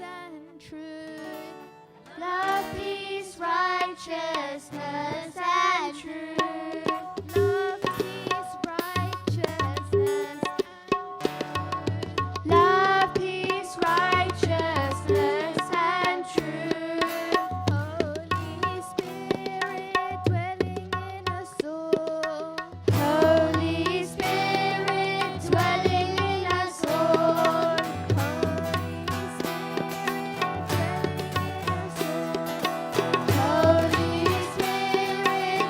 and truth. Love, peace, righteousness, and truth. Love, peace, righteousness, Love, peace, righteousness, and truth. Holy Spirit dwelling in us all. Holy Spirit dwelling in us all. Holy Spirit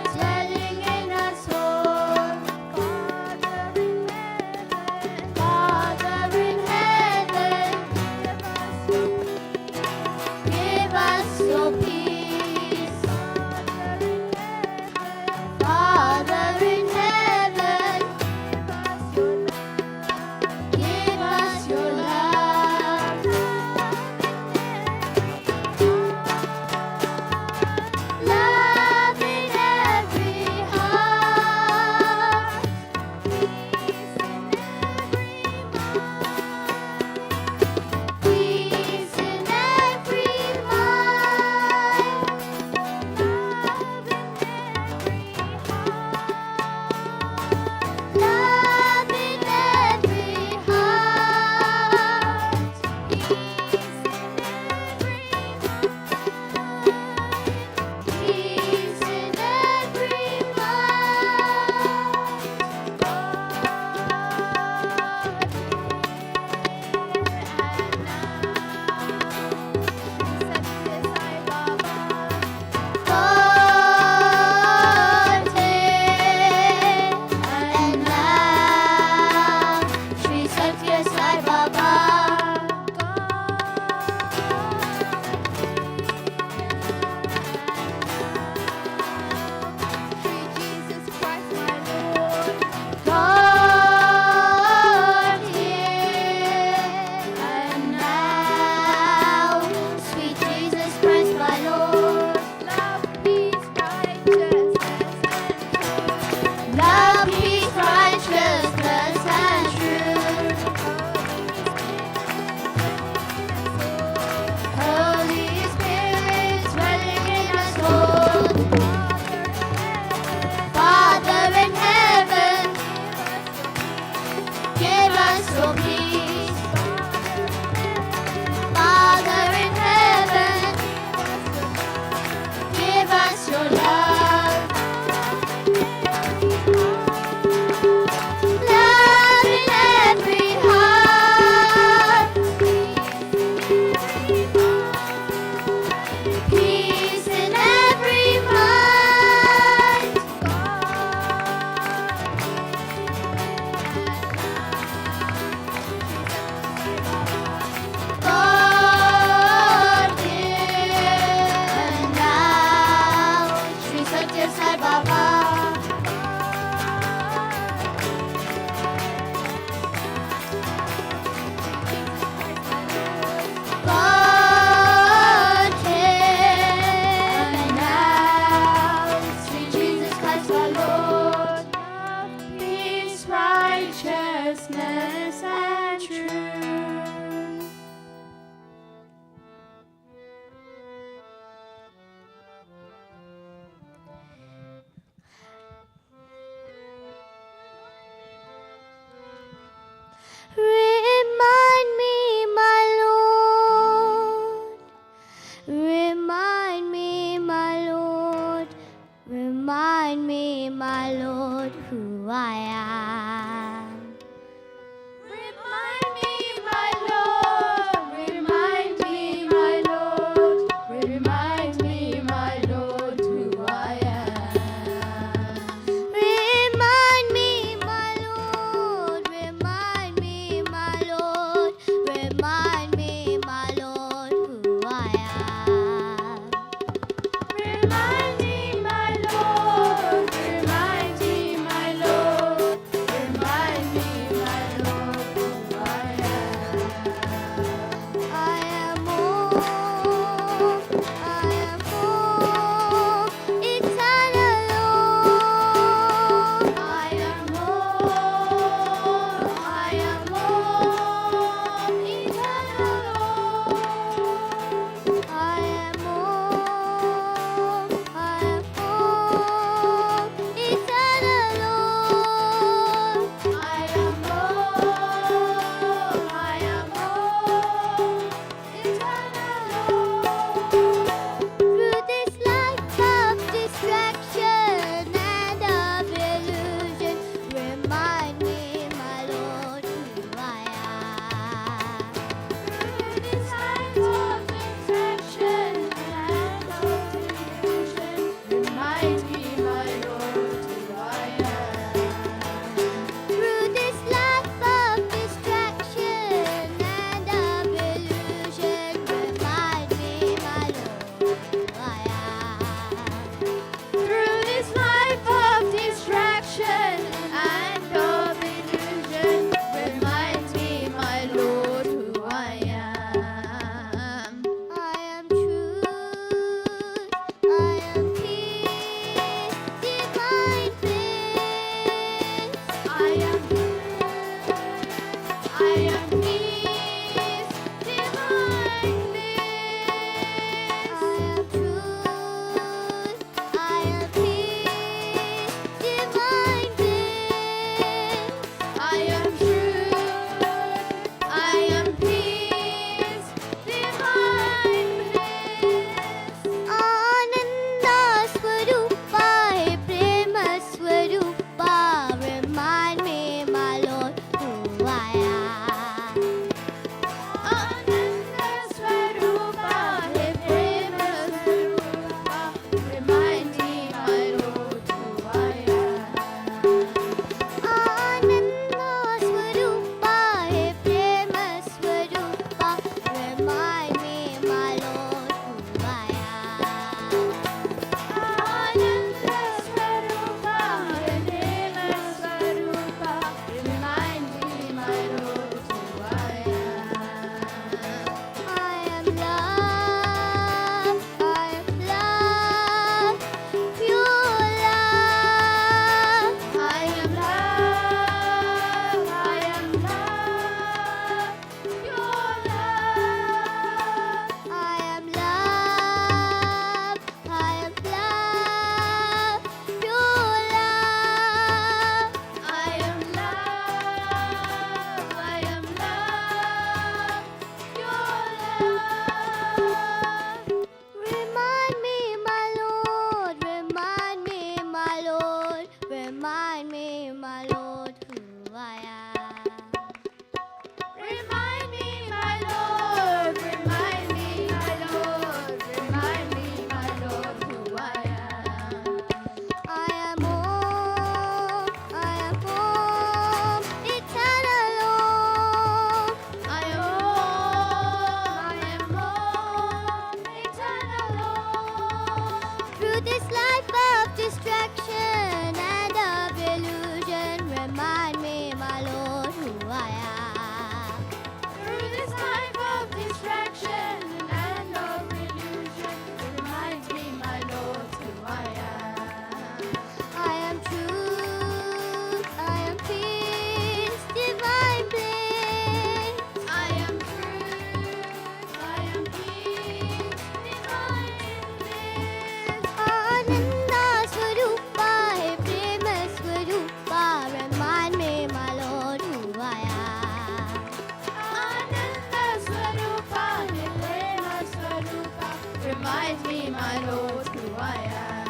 reminds me, my Lord, who I am.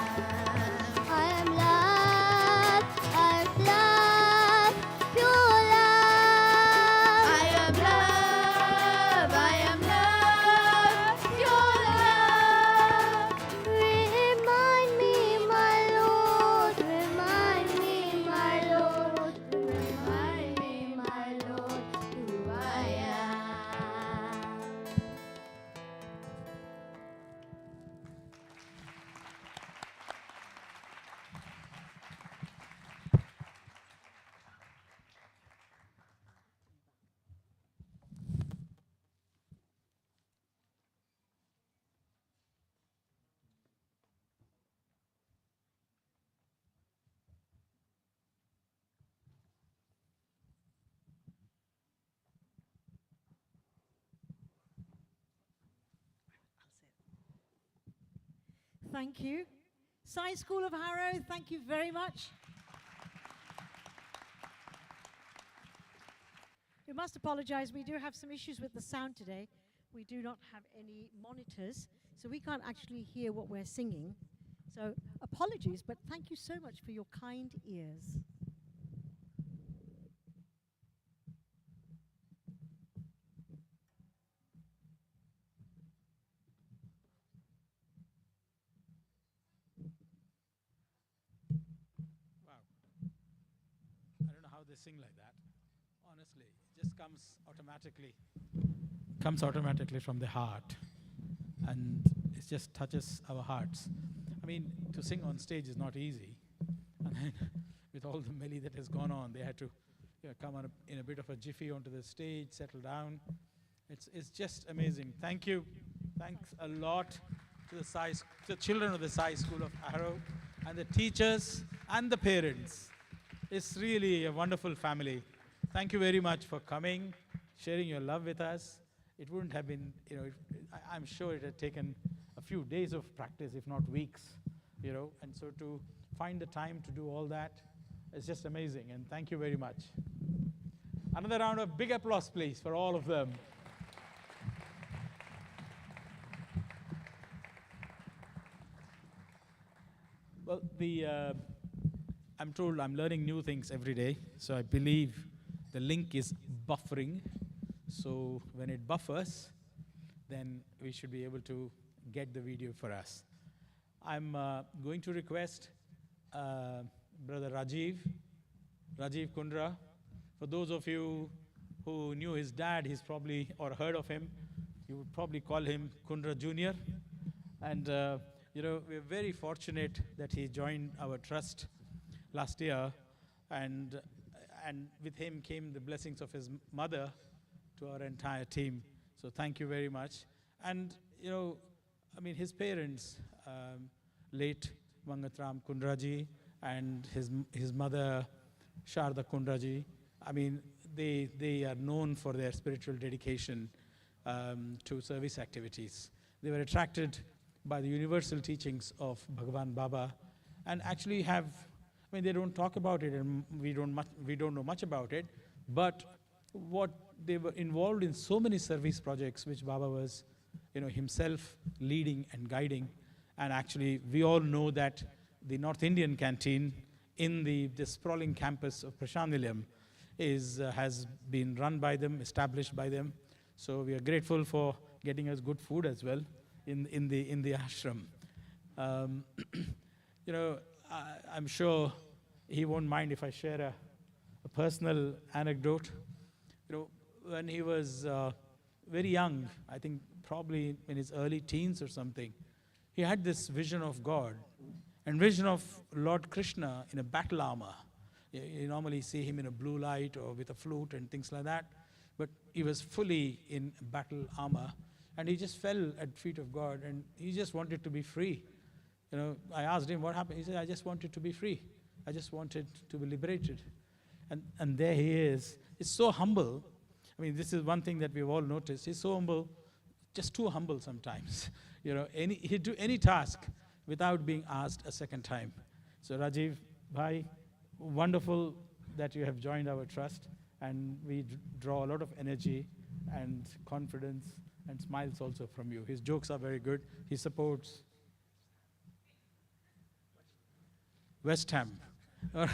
I am love, pure love. I am love, pure love. Remind me, my Lord, remind me, my Lord, Remind me, my Lord, who I am. Thank you. Sai School of Harrow, thank you very much. We must apologize. We do have some issues with the sound today. We do not have any monitors, so we can't actually hear what we're singing. So apologies, but thank you so much for your kind ears. Wow. I don't know how they sing like that. Honestly, it just comes automatically. Comes automatically from the heart. And it just touches our hearts. I mean, to sing on stage is not easy. And then with all the melee that has gone on, they had to come on in a bit of a jiffy onto the stage, settle down. It's just amazing. Thank you. Thanks a lot to the children of the Sai School of Harrow, and the teachers and the parents. It's really a wonderful family. Thank you very much for coming, sharing your love with us. It wouldn't have been, I'm sure it had taken a few days of practice, if not weeks, and so to find the time to do all that is just amazing, and thank you very much. Another round of big applause, please, for all of them. Well, I'm told I'm learning new things every day, so I believe the link is buffering. So when it buffers, then we should be able to get the video for us. I'm going to request Brother Rajiv Kundra. For those of you who knew his dad, he's probably, or heard of him, you would probably call him Kundra Jr. And we're very fortunate that he joined our trust last year, and with him came the blessings of his mother to our entire team. So thank you very much. And his parents, late Mangatram Kundraji and his mother Sharda Kundraji, they are known for their spiritual dedication to service activities. They were attracted by the universal teachings of Bhagavan Baba, and actually they don't talk about it, and we don't know much about it, but what they were involved in so many service projects which Baba was himself leading and guiding. And actually we all know that the North Indian canteen in the sprawling campus of Prashant Nilayam has been run by them, established by them. So we are grateful for getting us good food as well in the ashram. I'm sure he won't mind if I share a personal anecdote. When he was very young, I think probably in his early teens or something, he had this vision of God and vision of Lord Krishna in a battle armor. You normally see him in a blue light or with a flute and things like that, but he was fully in battle armor, and he just fell at feet of God, and he just wanted to be free. I asked him what happened. He said, I just wanted to be free. I just wanted to be liberated. And there he is. He's so humble. This is one thing that we've all noticed. He's so humble, just too humble sometimes. He'd do any task without being asked a second time. So Rajiv Bhai, wonderful that you have joined our trust, and we draw a lot of energy and confidence and smiles also from you. His jokes are very good. He supports West Ham. All right.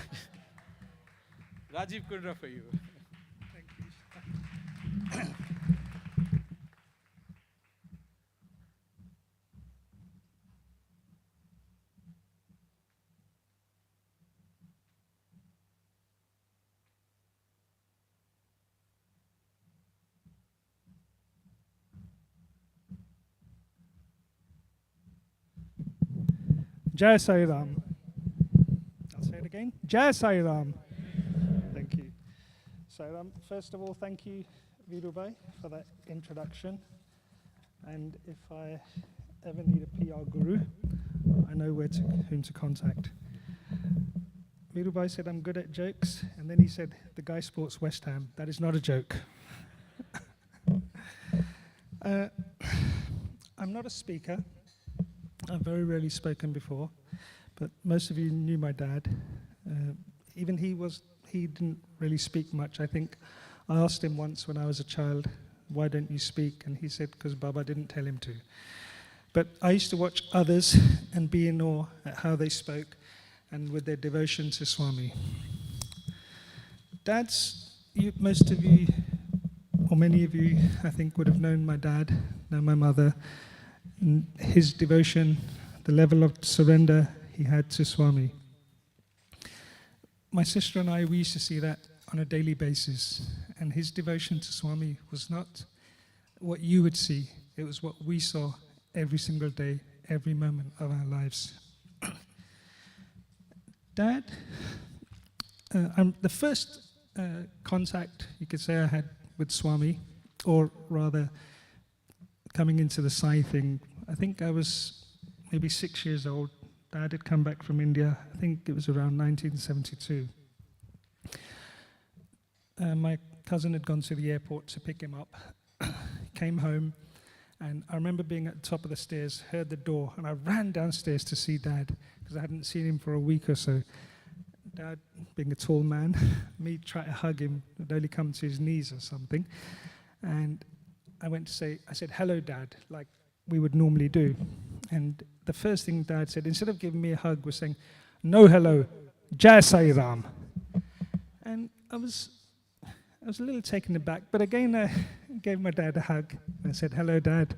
Rajiv Kundra for you. Jai Sai Ram. I'll say it again. Jai Sai Ram. Thank you. Sai Ram, first of all, thank you, Virubai, for that introduction. And if I ever need a PR guru, I know whom to contact. Virubai said I'm good at jokes, and then he said the guy sports West Ham. That is not a joke. I'm not a speaker. I've very rarely spoken before, but most of you knew my dad. Even he didn't really speak much. I think I asked him once when I was a child, why don't you speak? And he said, because Baba didn't tell him to. But I used to watch others and be in awe at how they spoke and with their devotion to Swami. Most of you, or many of you, I think, would have known my dad, know my mother, and his devotion, the level of surrender he had to Swami. My sister and I, we used to see that on a daily basis, and his devotion to Swami was not what you would see, it was what we saw every single day, every moment of our lives. Dad, the first contact, you could say, I had with Swami, or rather coming into the Sai thing, I think I was maybe 6 years old. Dad had come back from India, I think it was around 1972. My cousin had gone to the airport to pick him up, came home, and I remember being at the top of the stairs, heard the door, and I ran downstairs to see Dad, because I hadn't seen him for a week or so. Dad, being a tall man, me try to hug him, would only come to his knees or something. And I said, hello, Dad, like we would normally do. And the first thing Dad said, instead of giving me a hug, was saying, no hello, Jai Sai Ram. And I was a little taken aback, but again I gave my dad a hug. I said, hello, Dad.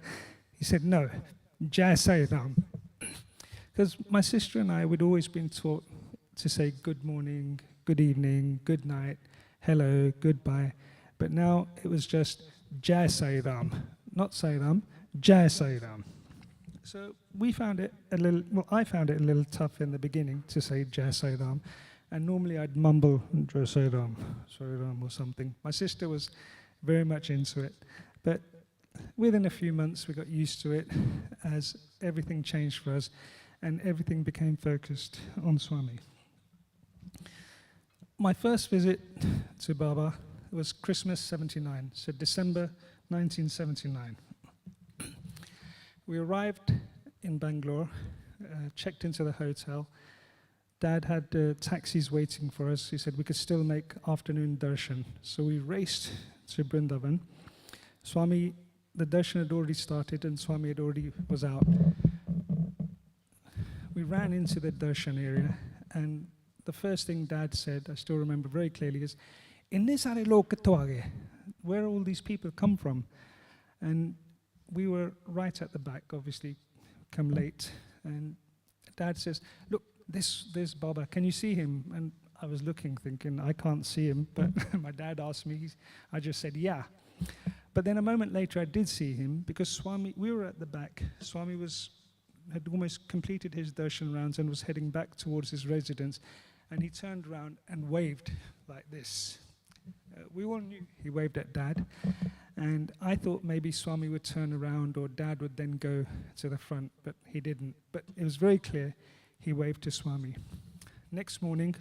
He said, no, Jai Sai Ram. Because my sister and I would always been taught to say good morning, good evening, good night, hello, goodbye. But now it was just Jai Sai Ram, not Sai Ram, Jai Sai Ram. So I found it a little tough in the beginning to say Jai Sai Ram. And normally I'd mumble Jai Sai Ram or something. My sister was very much into it. But within a few months we got used to it as everything changed for us and everything became focused on Swami. My first visit to Baba was Christmas 79, so December 1979. We arrived in Bangalore, checked into the hotel. Dad had taxis waiting for us. He said we could still make afternoon darshan. So we raced to Vrindavan. Swami, the darshan had already started and Swami had already was out. We ran into the darshan area and the first thing Dad said, I still remember very clearly, is, where all these people come from? And we were right at the back, obviously, come late. And Dad says, look, there's Baba, can you see him? And I was looking, thinking, I can't see him. But my dad asked me, I just said, yeah. But then a moment later, I did see him, because Swami, we were at the back. Swami had almost completed his darshan rounds and was heading back towards his residence. And he turned around and waved like this. We all knew he waved at Dad. And I thought maybe Swami would turn around or Dad would then go to the front, but he didn't. But it was very clear he waved to Swami. Next morning,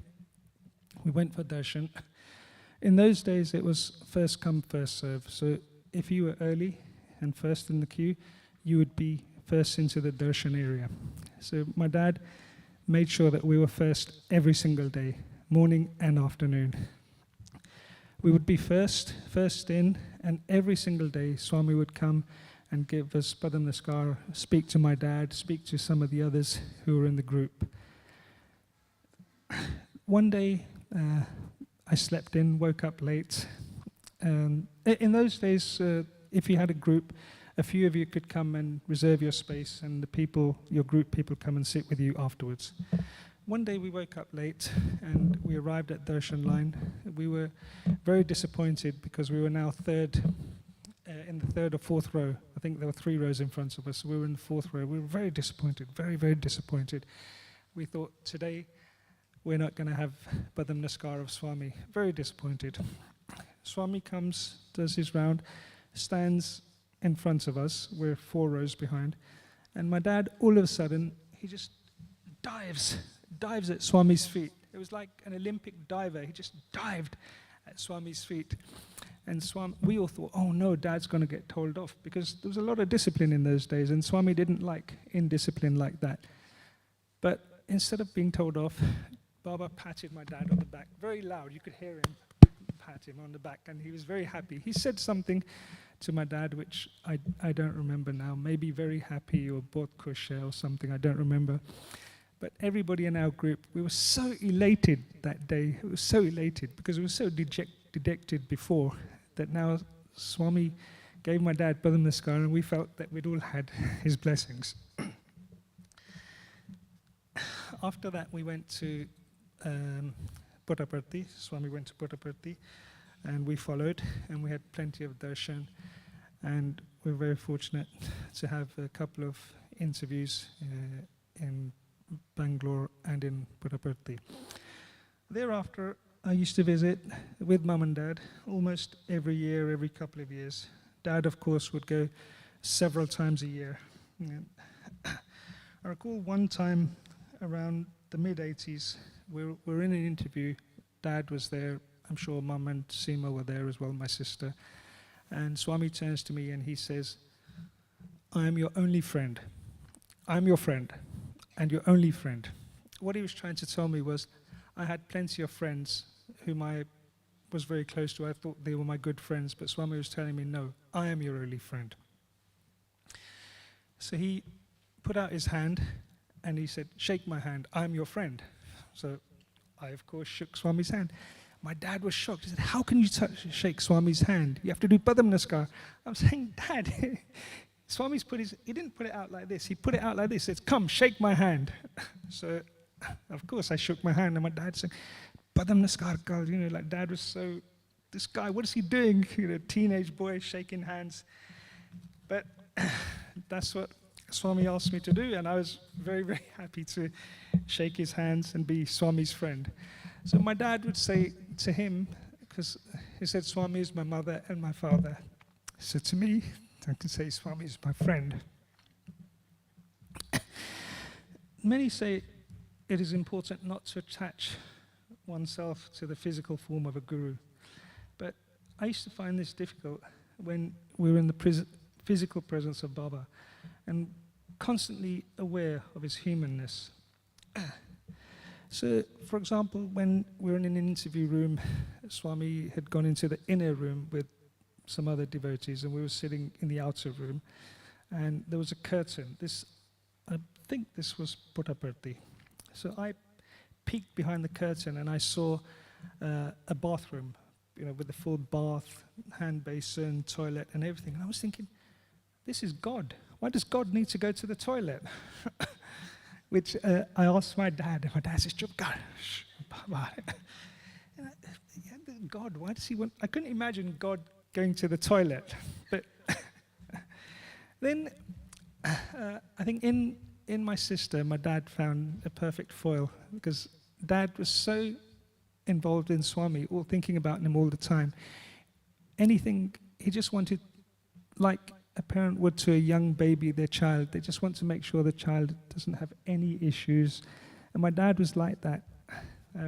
we went for darshan. In those days, it was first come, first serve. So if you were early and first in the queue, you would be first into the darshan area. So my dad made sure that we were first every single day, morning and afternoon. We would be first in, and every single day Swami would come and give us Padam Namaskar, speak to my dad, speak to some of the others who were in the group. One day, I slept in, woke up late. In those days, if you had a group, a few of you could come and reserve your space, and the people, your group people, come and sit with you afterwards. One day we woke up late and we arrived at Darshan line. We were very disappointed because we were now in the third or fourth row. I think there were 3 rows in front of us. We were in the 4th row. We were very disappointed, very, very disappointed. We thought, today we're not going to have Padam Namaskar of Swami. Very disappointed. Swami comes, does his round, stands in front of us. We're 4 rows behind. And my dad, all of a sudden, he just dives at Swami's feet. It was like an Olympic diver. He just dived at Swami's feet. And we all thought, oh no, Dad's going to get told off, because there was a lot of discipline in those days, and Swami didn't like indiscipline like that. But instead of being told off, Baba patted my dad on the back, very loud. You could hear him pat him on the back, and he was very happy. He said something to my dad, which I don't remember now, maybe very happy or bahut khush hai or something, I don't remember. But everybody in our group, we were so elated that day. We were so elated because we were so dejected before that now Swami gave my dad Padam Namaskar, and we felt that we'd all had his blessings. After that, we went to Puttaparthi. Swami went to Puttaparthi, and we followed, and we had plenty of darshan. And we were very fortunate to have a couple of interviews in Bangalore and in Puttaparthi. Thereafter, I used to visit with Mum and Dad almost every year, every couple of years. Dad, of course, would go several times a year. I recall one time around the mid-80s, we were in an interview. Dad was there. I'm sure Mum and Seema were there as well, my sister. And Swami turns to me and he says, I am your only friend. I'm your friend and your only friend. What he was trying to tell me was, I had plenty of friends whom I was very close to. I thought they were my good friends, but Swami was telling me, no, I am your only friend. So he put out his hand and he said, shake my hand, I'm your friend. So I, of course, shook Swami's hand. My dad was shocked. He said, how can you shake Swami's hand? You have to do Padam Namaskar. I'm saying, Dad, Swami's he didn't put it out like this. He put it out like this. He says, come, shake my hand. So, of course, I shook my hand, and my dad said, Padam Namaskar, Kal. Like Dad was so, this guy, what is he doing? Teenage boy shaking hands. But that's what Swami asked me to do, and I was very, very happy to shake his hands and be Swami's friend. So my dad would say to him, because he said Swami is my mother and my father. So to me, I can say Swami is my friend. Many say it is important not to attach oneself to the physical form of a guru. But I used to find this difficult when we were in the physical presence of Baba and constantly aware of his humanness. So, for example, when we were in an interview room, Swami had gone into the inner room with some other devotees, and we were sitting in the outer room, and there was a curtain. I think this was Puttaparthi. So I peeked behind the curtain, and I saw a bathroom, with the full bath, hand basin, toilet, and everything. And I was thinking, this is God. Why does God need to go to the toilet? Which I asked my dad, and my dad says, Chup kar. God, why does he want... I couldn't imagine God going to the toilet. But then I think in my sister, my dad found a perfect foil, because Dad was so involved in Swami, all thinking about him all the time. Anything, he just wanted, like a parent would to a young baby, their child, they just want to make sure the child doesn't have any issues. And my dad was like that.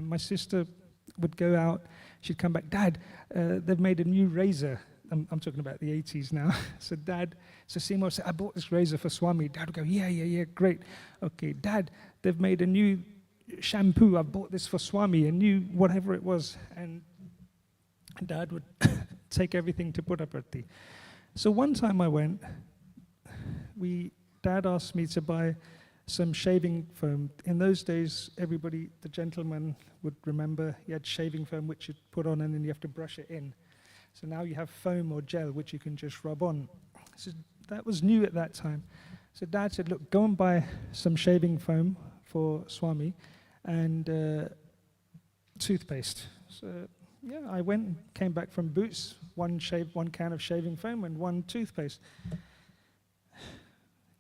My sister would go out, she'd come back, Dad, they've made a new razor. I'm talking about the 80s now. So Seema would say, I bought this razor for Swami. Dad would go, yeah, great. Okay, Dad, they've made a new shampoo. I bought this for Swami, a new whatever it was. And Dad would take everything to Puttaparthi. So one time I went, Dad asked me to buy some shaving foam. In those days, everybody, the gentleman would remember, he had shaving foam which you'd put on and then you have to brush it in. So now you have foam or gel which you can just rub on. So that was new at that time. So Dad said, look, go and buy some shaving foam for Swami and toothpaste. So yeah, I went and came back from Boots, one can of shaving foam and one toothpaste.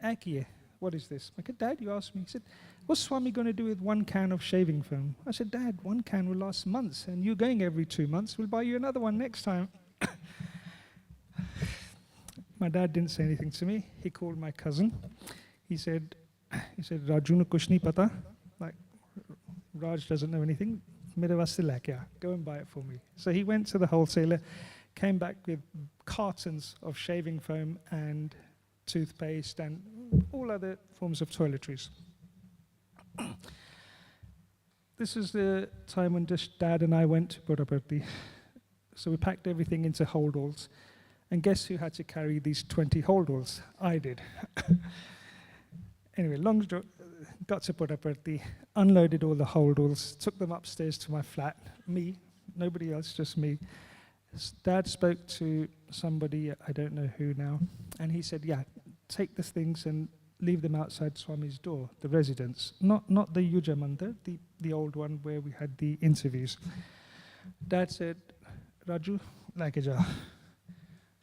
Akiye, what is this? I said, Dad, you asked me. He said, what's Swami going to do with one can of shaving foam? I said, Dad, one can will last months, and you're going every 2 months. We'll buy you another one next time. My dad didn't say anything to me. He called my cousin. He said, Raju ne kuch nahi pata. Like, Raj doesn't know anything. Mere vaste leke aa. Go and buy it for me. So he went to the wholesaler, came back with cartons of shaving foam and toothpaste and all other forms of toiletries. This is the time when just Dad and I went to Buddhaparthi. So we packed everything into holdalls. And guess who had to carry these 20 holdalls? I did. Anyway, got to Buddhaparthi, unloaded all the holdalls, took them upstairs to my flat. Me, nobody else, just me. Dad spoke to somebody, I don't know who now, and he said, yeah, take the things and leave them outside Swami's door, the residence. Not the Yuja Mandir, the old one where we had the interviews. Dad said, Raju, leke ja.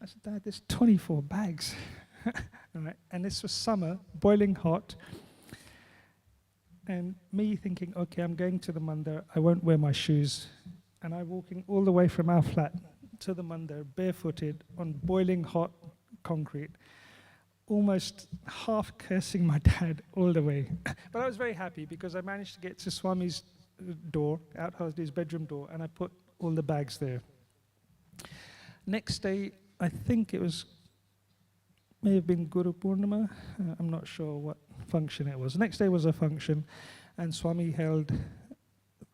I said, Dad, there's 24 bags. And this was summer, boiling hot. And me thinking, okay, I'm going to the mandir, I won't wear my shoes. And I'm walking all the way from our flat to the mandir, barefooted, on boiling hot concrete, almost half cursing my dad all the way. But I was very happy because I managed to get to Swami's door, out his bedroom door, and I put all the bags there. Next day, I think it may have been Guru Purnima. I'm not sure what function it was. Next day was a function, and Swami held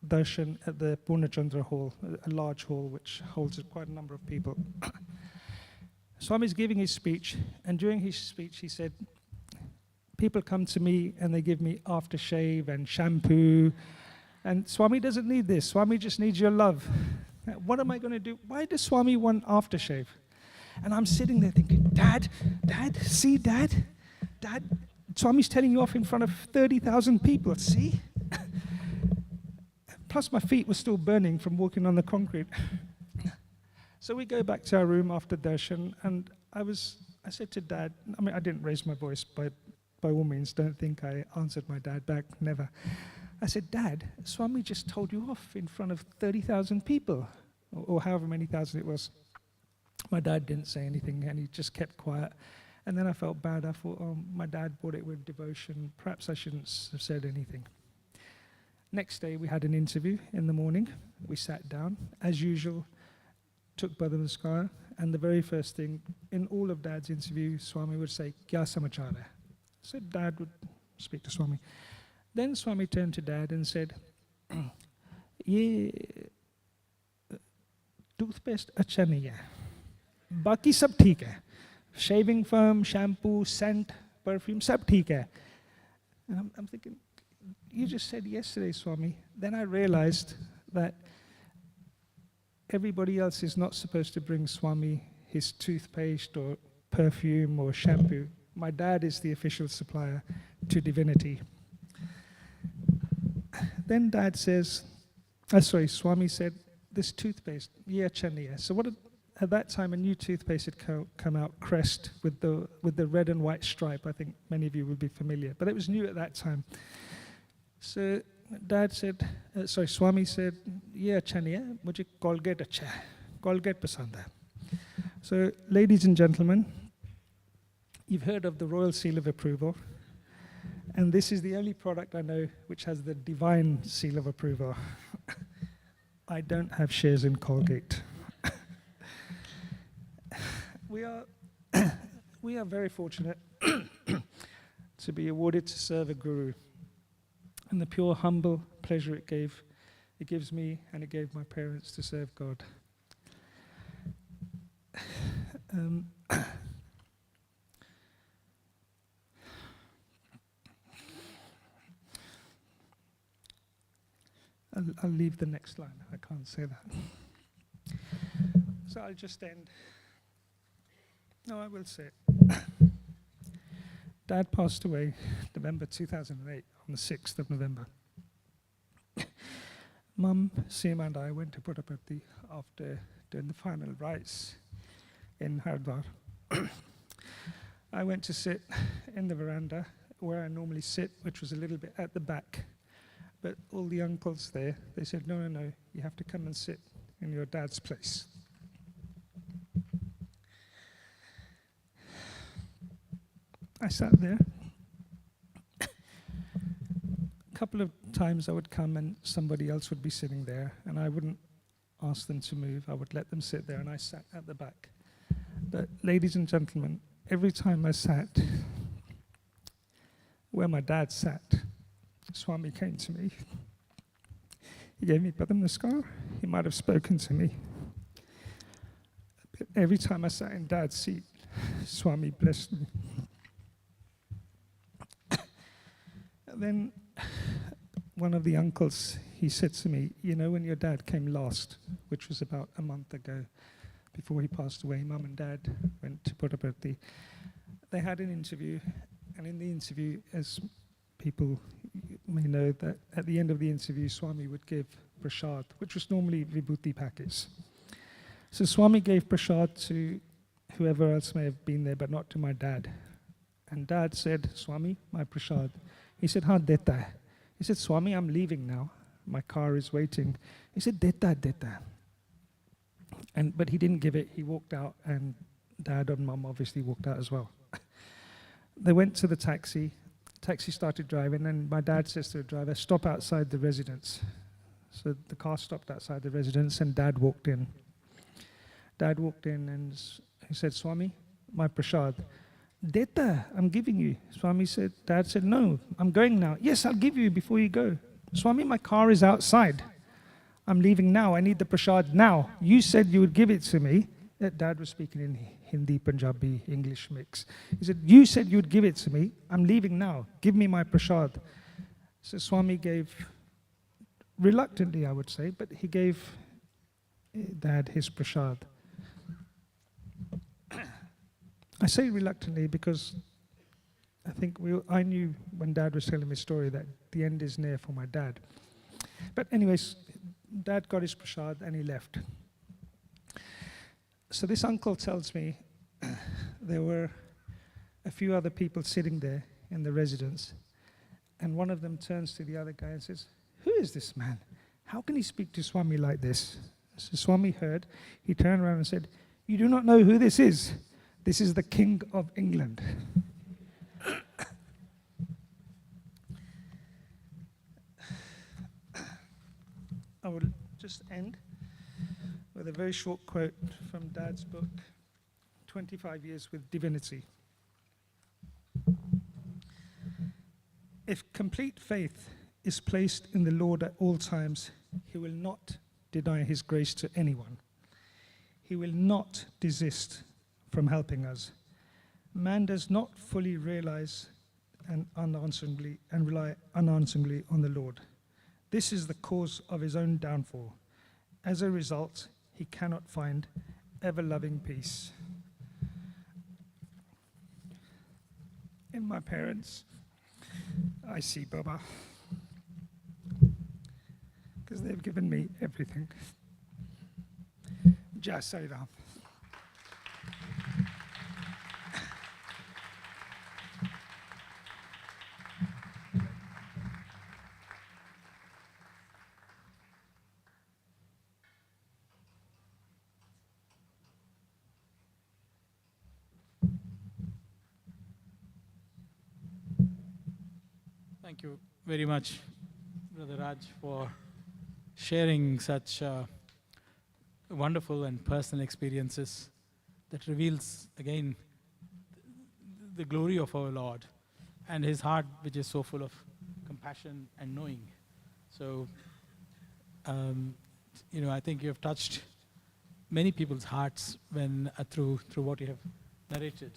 darshan at the Purnachandra Hall, a large hall which holds quite a number of people. Swami's giving his speech, and during his speech he said, people come to me and they give me aftershave and shampoo, and Swami doesn't need this. Swami just needs your love. What am I going to do? Why does Swami want aftershave? And I'm sitting there thinking, Dad, see, Dad, Swami's telling you off in front of 30,000 people, see? Plus my feet were still burning from walking on the concrete. So we go back to our room after darshan, and I said to Dad, I didn't raise my voice, by all means, don't think I answered my dad back, never. I said, Dad, Swami just told you off in front of 30,000 people, or however many thousand it was. My dad didn't say anything, and he just kept quiet. And then I felt bad. I thought, oh, my dad brought it with devotion. Perhaps I shouldn't have said anything. Next day, we had an interview in the morning. We sat down, as usual, took Badamaskar, and the very first thing, in all of Dad's interview, Swami would say, Kya samachar hai? So Dad would speak to Swami. Then Swami turned to Dad and said, Ye toothpaste acha nahi hai. Baki sab theek hai. Shaving foam, shampoo, scent, perfume, sab theek hai. And I'm thinking, you just said yesterday, Swami. Then I realized that everybody else is not supposed to bring Swami his toothpaste or perfume or shampoo. My dad is the official supplier to divinity. Then Dad says, Swami said, this toothpaste, ye acha nahi hai. So at that time, a new toothpaste had come out, Crest, with the red and white stripe. I think many of you will be familiar, but it was new at that time. So Dad said, Swami said, ye acha nahi hai, mujhe Colgate acha hai. Colgate pasand hai. So, ladies and gentlemen, you've heard of the Royal Seal of Approval, and this is the only product I know which has the divine seal of approval. I don't have shares in Colgate. We are very fortunate to be awarded to serve a guru, and the pure humble pleasure it gives me and it gave my parents to serve God. I'll leave the next line. I can't say that. So I'll just end. No, I will say it. Dad passed away November 2008, on the 6th of November. Mum, Seema and I went to put up at after doing the final rites in Hardwar. I went to sit in the veranda where I normally sit, which was a little bit at the back. But all the uncles there, they said, no, you have to come and sit in your dad's place. I sat there. A couple of times I would come and somebody else would be sitting there, and I wouldn't ask them to move. I would let them sit there, and I sat at the back. But ladies and gentlemen, every time I sat where my dad sat, Swami came to me. He gave me Padam Namaskar. He might have spoken to me. But every time I sat in Dad's seat, Swami blessed me. And then one of the uncles, he said to me, when your dad came last, which was about a month ago, before he passed away, Mum and Dad went to put up at they had an interview, and in the interview, as people may know, that at the end of the interview, Swami would give prasad, which was normally vibhuti packets. So Swami gave prasad to whoever else may have been there, but not to my dad. And Dad said, Swami, my prasad. He said, haan, deta hai. He said, Swami, I'm leaving now. My car is waiting. He said, deta. But he didn't give it. He walked out, and Dad and Mum obviously walked out as well. They went to the taxi. Taxi started driving, and my dad says to the driver, stop outside the residence. So the car stopped outside the residence, and Dad walked in. Dad walked in, and he said, Swami, my prasad. Deta, I'm giving you. Swami said, Dad said, no, I'm going now. Yes, I'll give you before you go. Swami, my car is outside. I'm leaving now. I need the prasad now. You said you would give it to me. Dad was speaking in Hindi, Punjabi, English mix. He said, you said you would give it to me. I'm leaving now. Give me my prasad. So Swami gave, reluctantly I would say, but he gave Dad his prasad. I say reluctantly because I think I knew when Dad was telling me a story that the end is near for my dad. But anyways, Dad got his prasad and he left. So this uncle tells me there were a few other people sitting there in the residence, and one of them turns to the other guy and says, who is this man? How can he speak to Swami like this? So Swami heard. He turned around and said, you do not know who this is. This is the King of England. I will just end with a very short quote from Dad's book, 25 Years with Divinity. If complete faith is placed in the Lord at all times, He will not deny His grace to anyone. He will not desist from helping us. Man does not fully realize and rely unansweringly on the Lord. This is the cause of his own downfall. As a result, he cannot find ever-loving peace. In my parents, I see Baba, because they've given me everything. Jai Sai Ram. Thank you very much, Brother Raj, for sharing such wonderful and personal experiences that reveals, again, the glory of our Lord and His heart, which is so full of compassion and knowing. So, I think you have touched many people's hearts when through what you have narrated.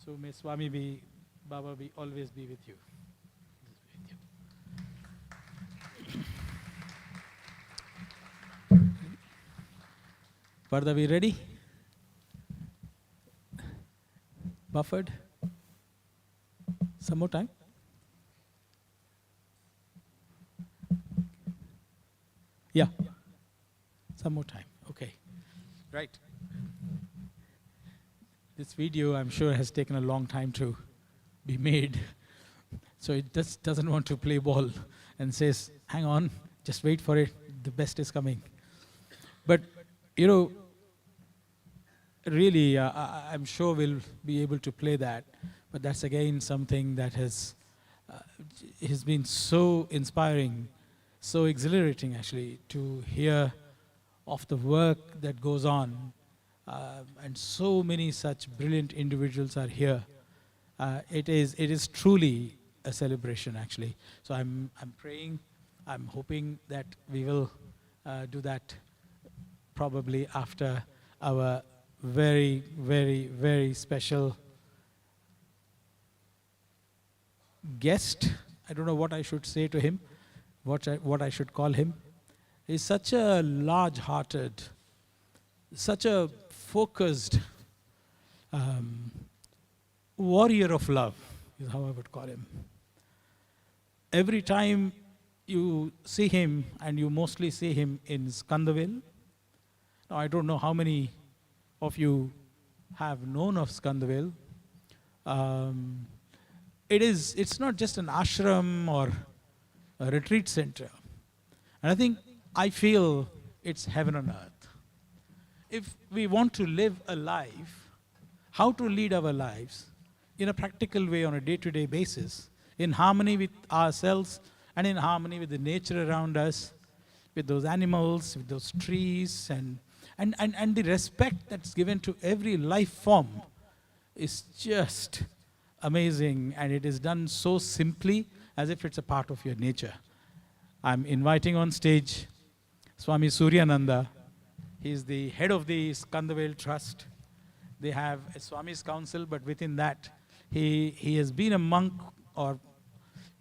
So may Swami Baba always be with you. Bharat, are we ready? Buffered? Some more time? Yeah. Some more time. Okay. Right. This video, I'm sure, has taken a long time to be made. So it just doesn't want to play ball and says, hang on, just wait for it. The best is coming. But, you know, really, I'm sure we'll be able to play that. But that's again something that has been so inspiring, so exhilarating actually, to hear of the work that goes on. And so many such brilliant individuals are here. It is truly a celebration actually. So I'm praying, I'm hoping that we will do that probably after our very, very, very special guest. I don't know what I should say to him, what I should call him. He's such a large-hearted, such a focused warrior of love, is how I would call him. Every time you see him, and you mostly see him in Skandaville. Now, I don't know how many of you have known of Skandaville. It's not just an ashram or a retreat center. And I feel it's heaven on earth. If we want to live a life, how to lead our lives in a practical way on a day-to-day basis, in harmony with ourselves and in harmony with the nature around us, with those animals, with those trees, and the respect that's given to every life form is just amazing, and it is done so simply as if it's a part of your nature. I'm inviting on stage Swami Suryananda. He's the head of the Skandaville Trust. They have a Swami's Council, but within that, he has been a monk, or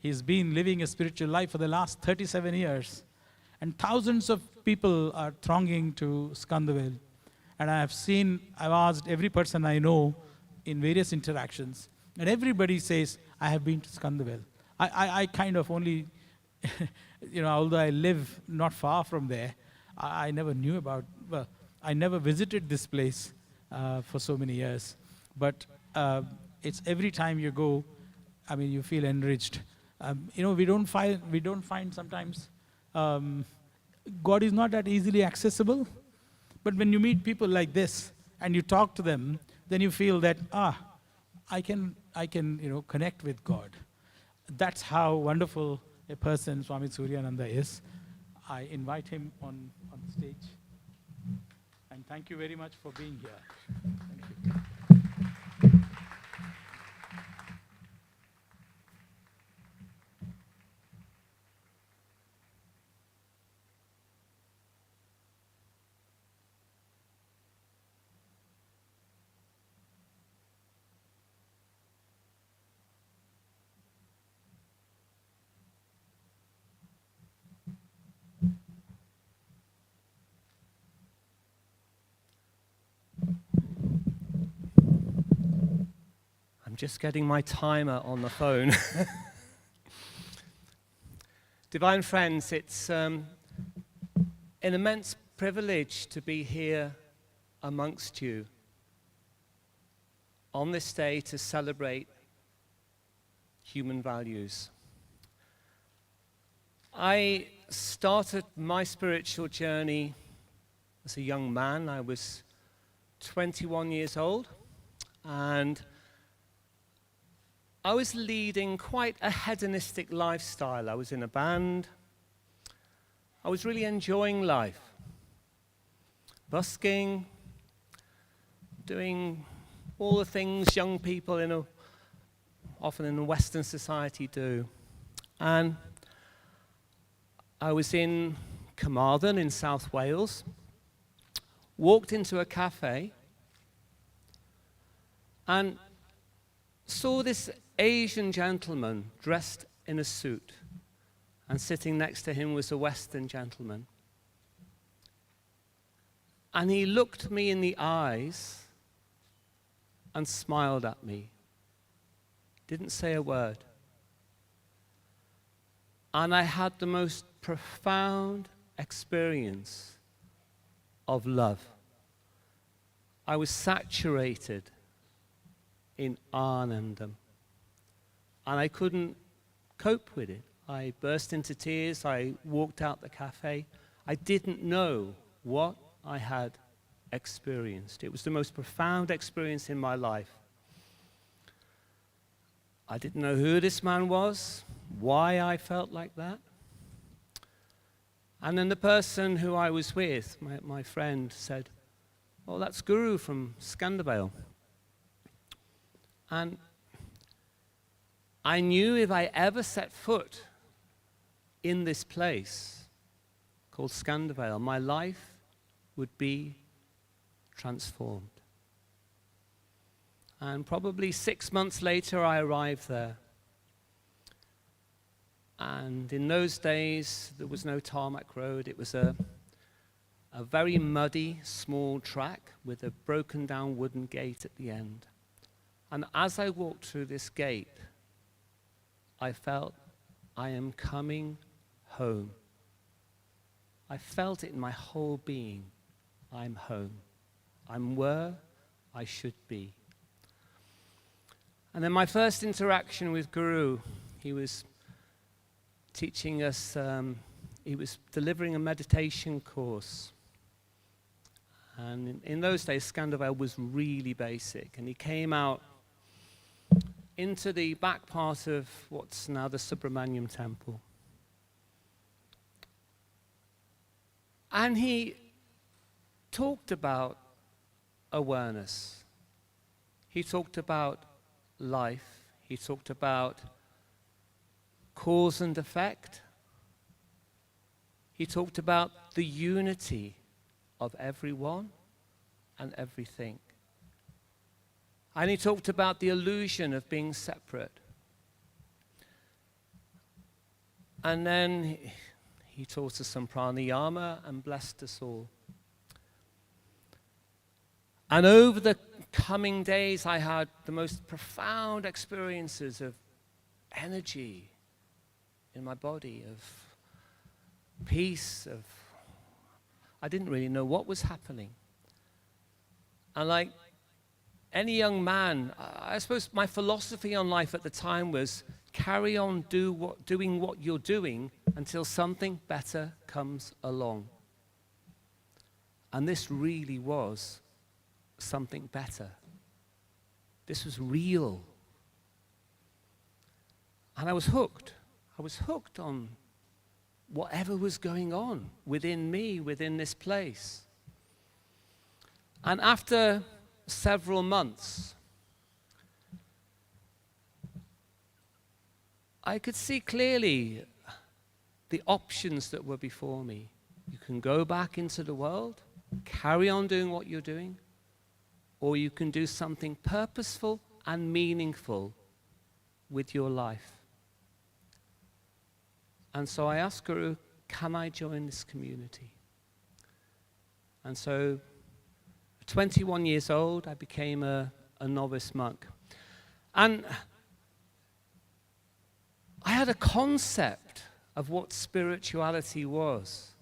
he's been living a spiritual life for the last 37 years. And thousands of people are thronging to Skandaville. And I've asked every person I know in various interactions, and everybody says, I have been to Skandaville. I kind of only, although I live not far from there, I never knew about, I never visited this place for so many years. But it's every time you go, you feel enriched. We don't find sometimes, God is not that easily accessible. But when you meet people like this and you talk to them, then you feel that, I can connect with God. That's how wonderful a person Swami Suryananda is. I invite him on the stage. And thank you very much for being here. Thank you. I'm just getting my timer on the phone. Divine friends, it's an immense privilege to be here amongst you on this day to celebrate human values. I started my spiritual journey as a young man. I was 21 years old, and I was leading quite a hedonistic lifestyle. I was in a band. I was really enjoying life. Busking, doing all the things young people often in a Western society do. And I was in Carmarthen in South Wales, walked into a cafe, and saw this Asian gentleman dressed in a suit, and sitting next to him was a Western gentleman. And he looked me in the eyes and smiled at me. Didn't say a word. And I had the most profound experience of love. I was saturated in Anandam. And I couldn't cope with it. I burst into tears. I walked out the cafe. I didn't know what I had experienced. It was the most profound experience in my life. I didn't know who this man was, why I felt like that. And then the person who I was with, my friend, said, "Well, that's Guru from Scandavale." And I knew if I ever set foot in this place called Scandavale, my life would be transformed. And probably 6 months later, I arrived there. And in those days, there was no tarmac road. It was a very muddy, small track with a broken down wooden gate at the end. And as I walked through this gate, I felt I am coming home. I felt it in my whole being. I'm home. I'm where I should be. And then my first interaction with Guru, he was teaching us, he was delivering a meditation course. And in those days, Scandavale was really basic. And he came out into the back part of what's now the Subramaniam temple. And he talked about awareness. He talked about life. He talked about cause and effect. He talked about the unity of everyone and everything. And he talked about the illusion of being separate. And then he taught us some pranayama and blessed us all. And over the coming days, I had the most profound experiences of energy in my body, of peace, I didn't really know what was happening. And like any young man, I suppose my philosophy on life at the time was carry on doing what you're doing until something better comes along. And this really was something better. This was real. And I was hooked. I was hooked on whatever was going on within me, within this place. And after several months, I could see clearly the options that were before me. You can go back into the world, carry on doing what you're doing, or you can do something purposeful and meaningful with your life. And so I asked Guru, can I join this community? And so, 21 years old, I became a novice monk. And I had a concept of what spirituality was.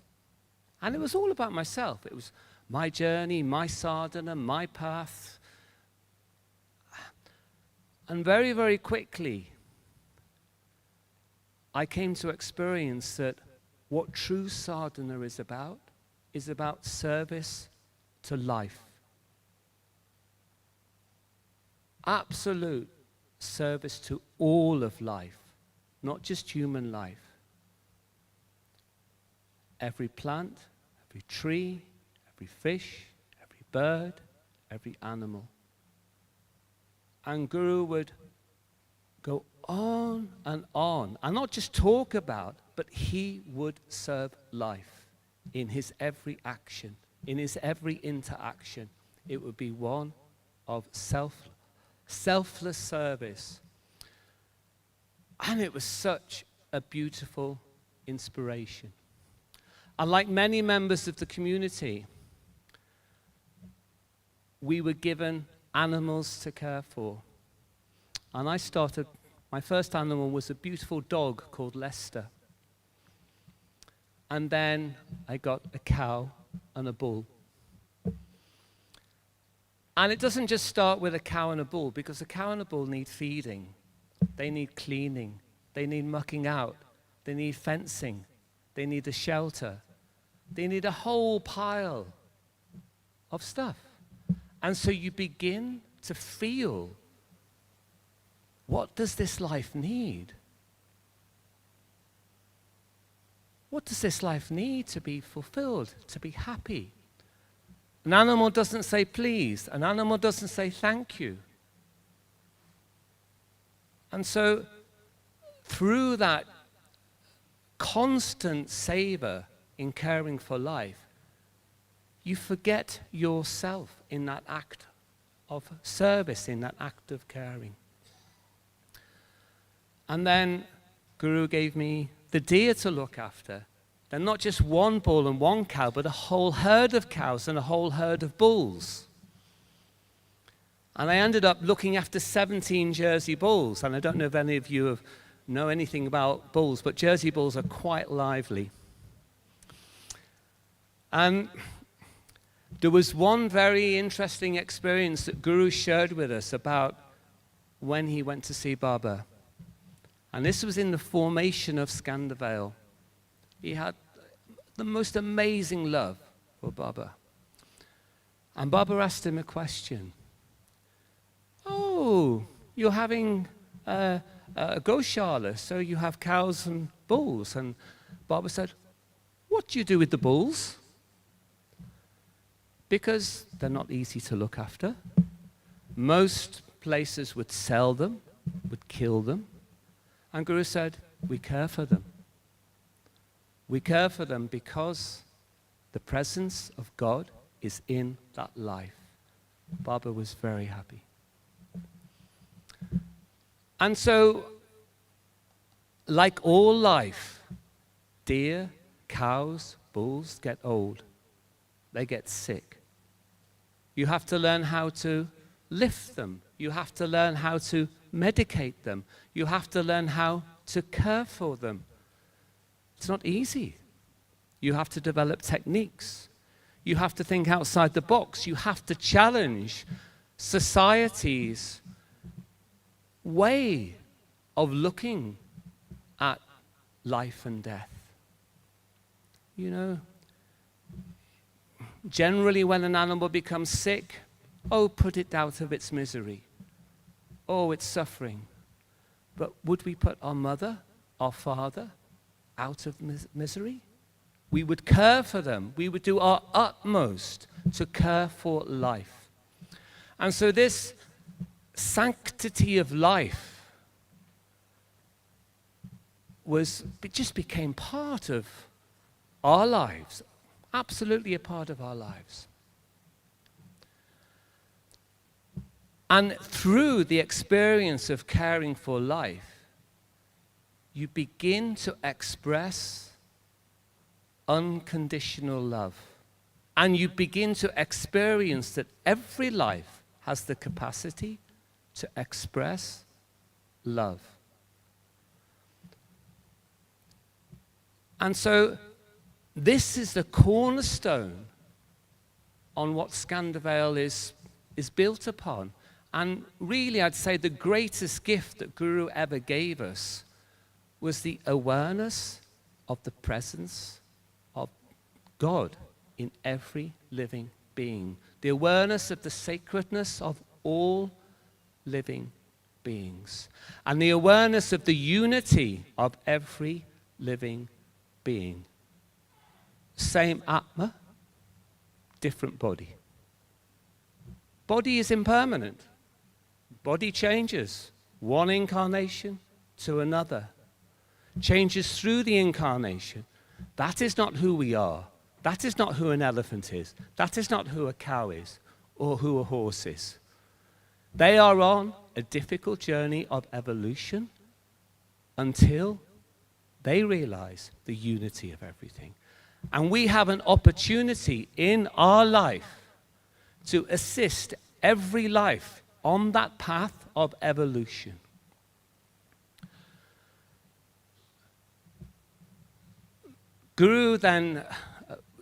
And it was all about myself. It was my journey, my sadhana, my path. And very, very quickly, I came to experience that what true sadhana is about service to life. Absolute service to all of life, not just human life. Every plant, every tree, every fish, every bird, every animal. And Guru would go on, and not just talk about, but he would serve life in his every action, in his every interaction. It would be one of selfless service. And it was such a beautiful inspiration. And like many members of the community, we were given animals to care for. And my first animal was a beautiful dog called Lester. And then I got a cow and a bull. And it doesn't just start with a cow and a bull, because a cow and a bull need feeding. They need cleaning. They need mucking out. They need fencing. They need a shelter. They need a whole pile of stuff. And so you begin to feel, what does this life need? What does this life need to be fulfilled, to be happy? An animal doesn't say please. An animal doesn't say thank you. And so through that constant savor in caring for life, you forget yourself in that act of service, in that act of caring. And then Guru gave me the deer to look after. Then not just one bull and one cow, but a whole herd of cows and a whole herd of bulls. And I ended up looking after 17 Jersey bulls. And I don't know if any of you know anything about bulls, but Jersey bulls are quite lively. And there was one very interesting experience that Guru shared with us about when he went to see Baba. And this was in the formation of Skandervale. He had the most amazing love for Baba. And Baba asked him a question. Oh, you're having a goshala, so you have cows and bulls. And Baba said, what do you do with the bulls? Because they're not easy to look after. Most places would sell them, would kill them. And Guru said, we care for them. We care for them because the presence of God is in that life. Baba was very happy. And so, like all life, deer, cows, bulls get old. They get sick. You have to learn how to lift them. You have to learn how to medicate them. You have to learn how to care for them. It's not easy. You have to develop techniques. You have to think outside the box. You have to challenge society's way of looking at life and death. You know, generally when an animal becomes sick, oh, put it out of its misery. Oh, it's suffering. But would we put our mother, our father, out of misery? We would care for them. We would do our utmost to care for life. And so this sanctity of life it just became part of our lives, absolutely a part of our lives. And through the experience of caring for life, you begin to express unconditional love. And you begin to experience that every life has the capacity to express love. And so this is the cornerstone on what Skandervale is built upon. And really, I'd say the greatest gift that Guru ever gave us was the awareness of the presence of God in every living being. The awareness of the sacredness of all living beings. And the awareness of the unity of every living being. Same Atma, different body. Body is impermanent. Body changes. One incarnation to another. Changes through the incarnation. That is not who we are. That is not who an elephant is. That is not who a cow is or who a horse is. They are on a difficult journey of evolution until they realize the unity of everything. And we have an opportunity in our life to assist every life on that path of evolution. Guru then,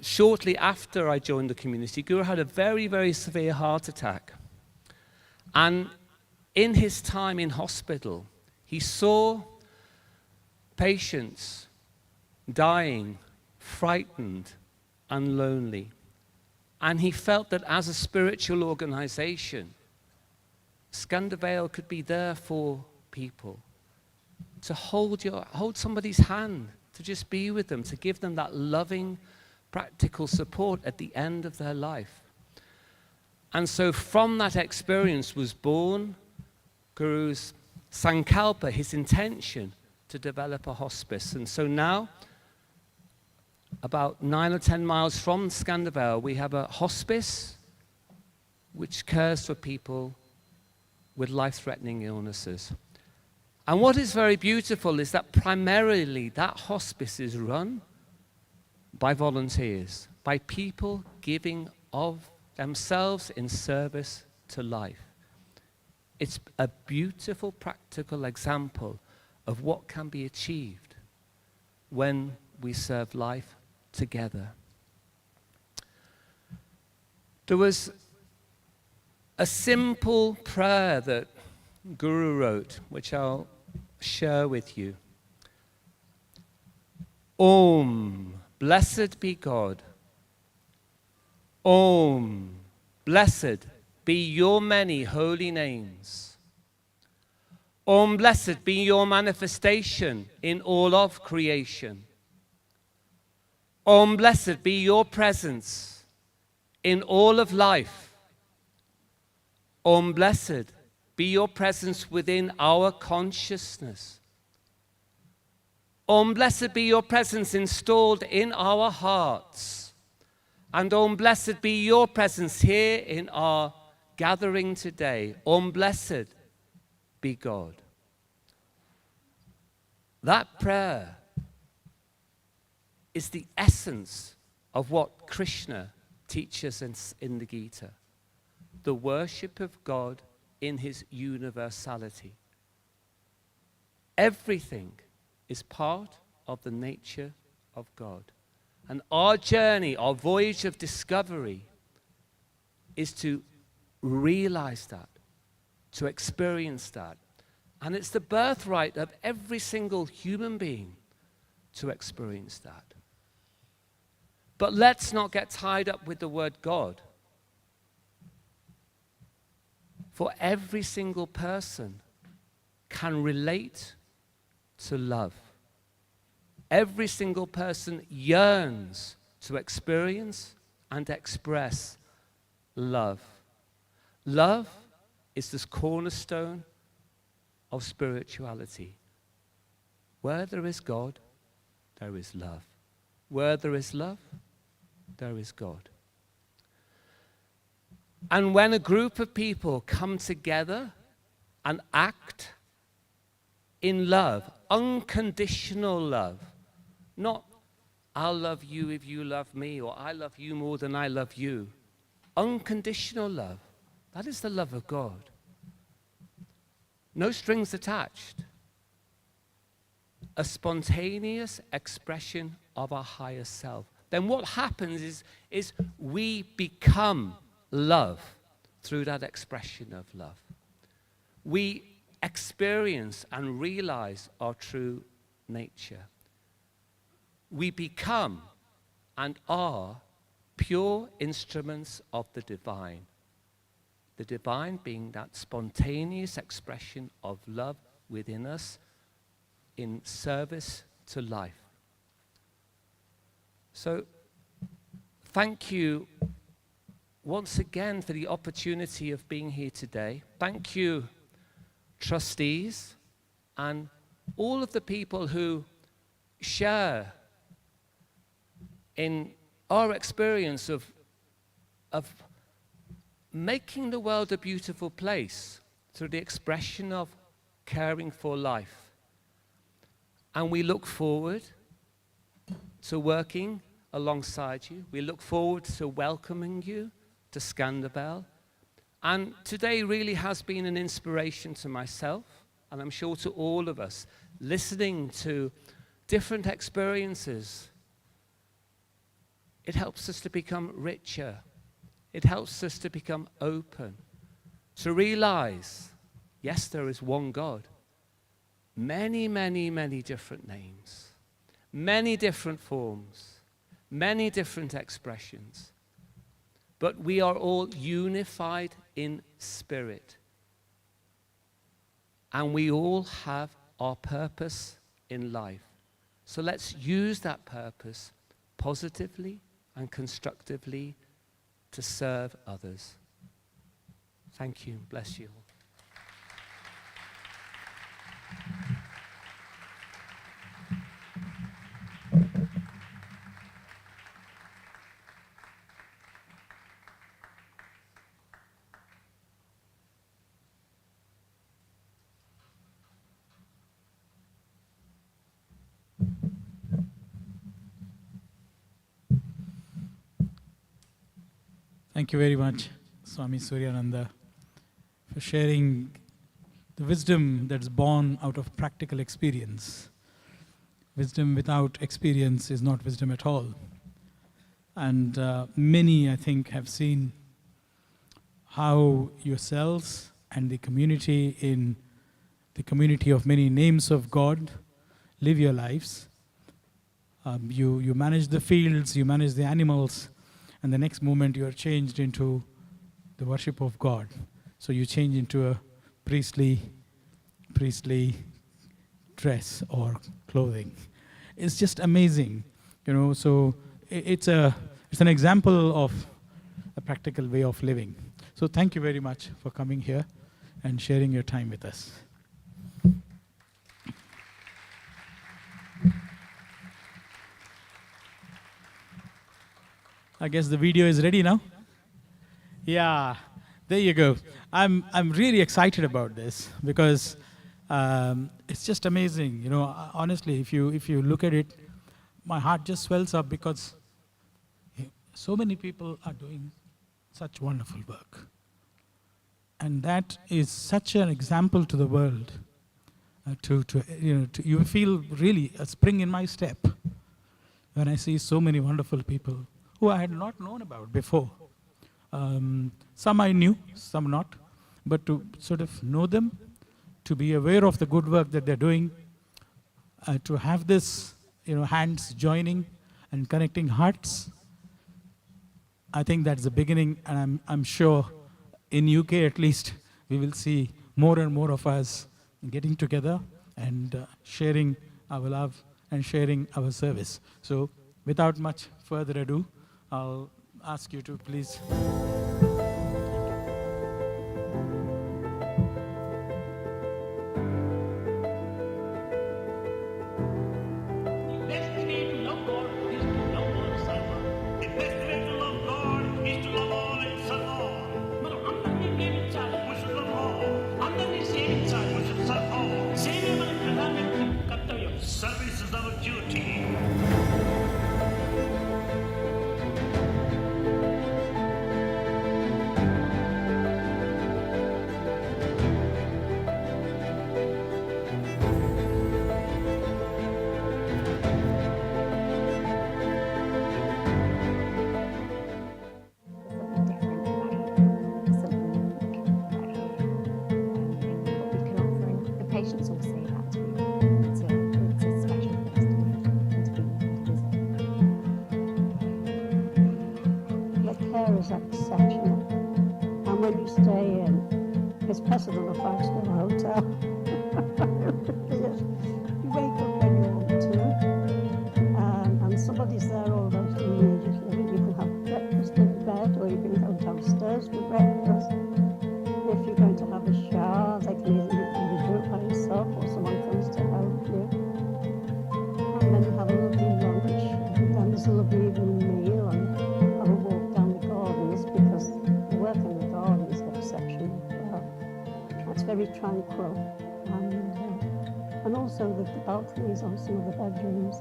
shortly after I joined the community, Guru had a very, very severe heart attack. And in his time in hospital, he saw patients dying, frightened, and lonely. And he felt that as a spiritual organization, Skandavale could be there for people, to hold somebody's hand, to just be with them, to give them that loving, practical support at the end of their life. And so from that experience was born Guru's Sankalpa, his intention to develop a hospice. And so now, about 9 or 10 miles from Skandavale, we have a hospice which cares for people with life-threatening illnesses. And what is very beautiful is that primarily that hospice is run by volunteers, by people giving of themselves in service to life. It's a beautiful, practical example of what can be achieved when we serve life together. There was a simple prayer that Guru wrote, which I'll share with you. Om, blessed be God. Om, blessed be your many holy names. Om, blessed be your manifestation in all of creation. Om, blessed be your presence in all of life. Om, blessed be your presence within our consciousness. Om, blessed be your presence installed in our hearts. And Om, blessed be your presence here in our gathering today. Om, blessed be God. That prayer is the essence of what Krishna teaches in the Gita. The worship of God in his universality. Everything is part of the nature of God. And our journey, our voyage of discovery, is to realize that, to experience that. And it's the birthright of every single human being to experience that. But let's not get tied up with the word God. For every single person can relate to love. Every single person yearns to experience and express love. Love is this cornerstone of spirituality. Where there is God, there is love. Where there is love, there is God. And when a group of people come together and act in love, unconditional love, not I'll love you if you love me, or I love you more than I love you. Unconditional love, that is the love of God. No strings attached. A spontaneous expression of our higher self. Then what happens is we become love through that expression of love. We experience and realize our true nature. We become and are pure instruments of the divine. The divine being that spontaneous expression of love within us in service to life. So, thank you once again for the opportunity of being here today. Thank you, trustees, and all of the people who share in our experience of making the world a beautiful place through the expression of caring for life. And we look forward to working alongside you. We look forward to welcoming you to Scandabel. And today really has been an inspiration to myself, and I'm sure to all of us, listening to different experiences. It helps us to become richer. It helps us to become open, to realize, yes, there is one God. Many, many, many different names, many different forms, many different expressions. But we are all unified in spirit. And we all have our purpose in life. So let's use that purpose positively and constructively to serve others. Thank you. Bless you all. Thank you very much, Swami Suryananda, for sharing the wisdom that's born out of practical experience. Wisdom without experience is not wisdom at all. And many, I think, have seen how yourselves and the community in the community of many names of God live your lives. You manage the fields, you manage the animals, and the next moment you are changed into the worship of God. So you change into a priestly dress or clothing. It's just amazing, you know. So it's an example of a practical way of living. So thank you very much for coming here and sharing your time with us. I guess the video is ready now. Yeah, there you go. I'm really excited about this because it's just amazing. You know, honestly, if you look at it, my heart just swells up because so many people are doing such wonderful work, and that is such an example to the world. You feel really a spring in my step when I see so many wonderful people who I had not known about before. Some I knew, some not, but to sort of know them, to be aware of the good work that they're doing, to have this, hands joining and connecting hearts. I think that's the beginning, and I'm sure in UK at least we will see more and more of us getting together and sharing our love and sharing our service. So without much further ado, I'll ask you to please. Service is our duty. Patients all say that to me. It's a special place to be and to visit. The care is exceptional, and when you stay in, it's better than a 5-star hotel. It is. You wake up when you want to, and somebody's there almost immediately. You can have breakfast in bed, or you can go downstairs for breakfast. If you're going to have a shower, they can either do it by yourself or someone comes to help you. And then you have a lovely lunch, and then there's a lovely evening meal, and have a walk down the gardens, because the work in the garden is exceptional as well. It's very tranquil, and also the balconies on some of the bedrooms.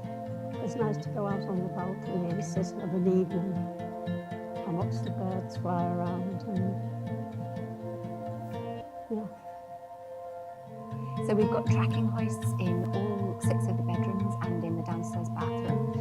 It's nice to go out on the balcony and sit of an evening and watch the birds fly around. And yeah. So we've got tracking hoists in all 6 of the bedrooms and in the downstairs bathroom,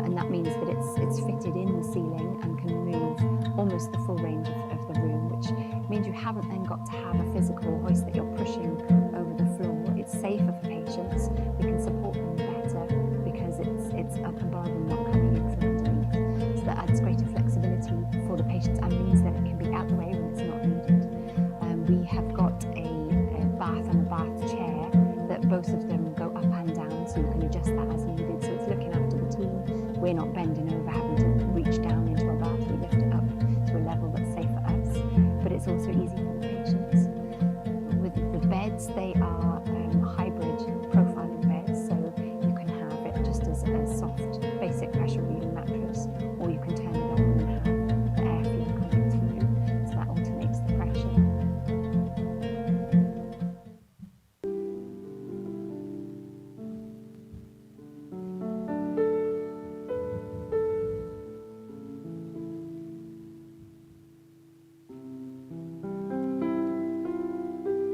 and that means that it's fitted in the ceiling and can move almost the full range of the room, which means you haven't then got to have a physical hoist that you're pushing over the floor. It's safer for patients. We can support them better because it's up above and not coming in from underneath. So that adds greater flexibility for the patients and means that it can be out the way when it's not needed. We have got a bath and a bath chair that both of them go up and down, so you can adjust that as needed. So it's looking after the team. We're not bending over, having to reach down into a bath. We lift it up to a level that's safe for us, but it's also easy for the patients. With the beds, they are hybrid profiling beds, so you can have it just as a soft, basic pressure relieving mattress, or you can turn it on and have the airflow coming through, so that alternates the pressure.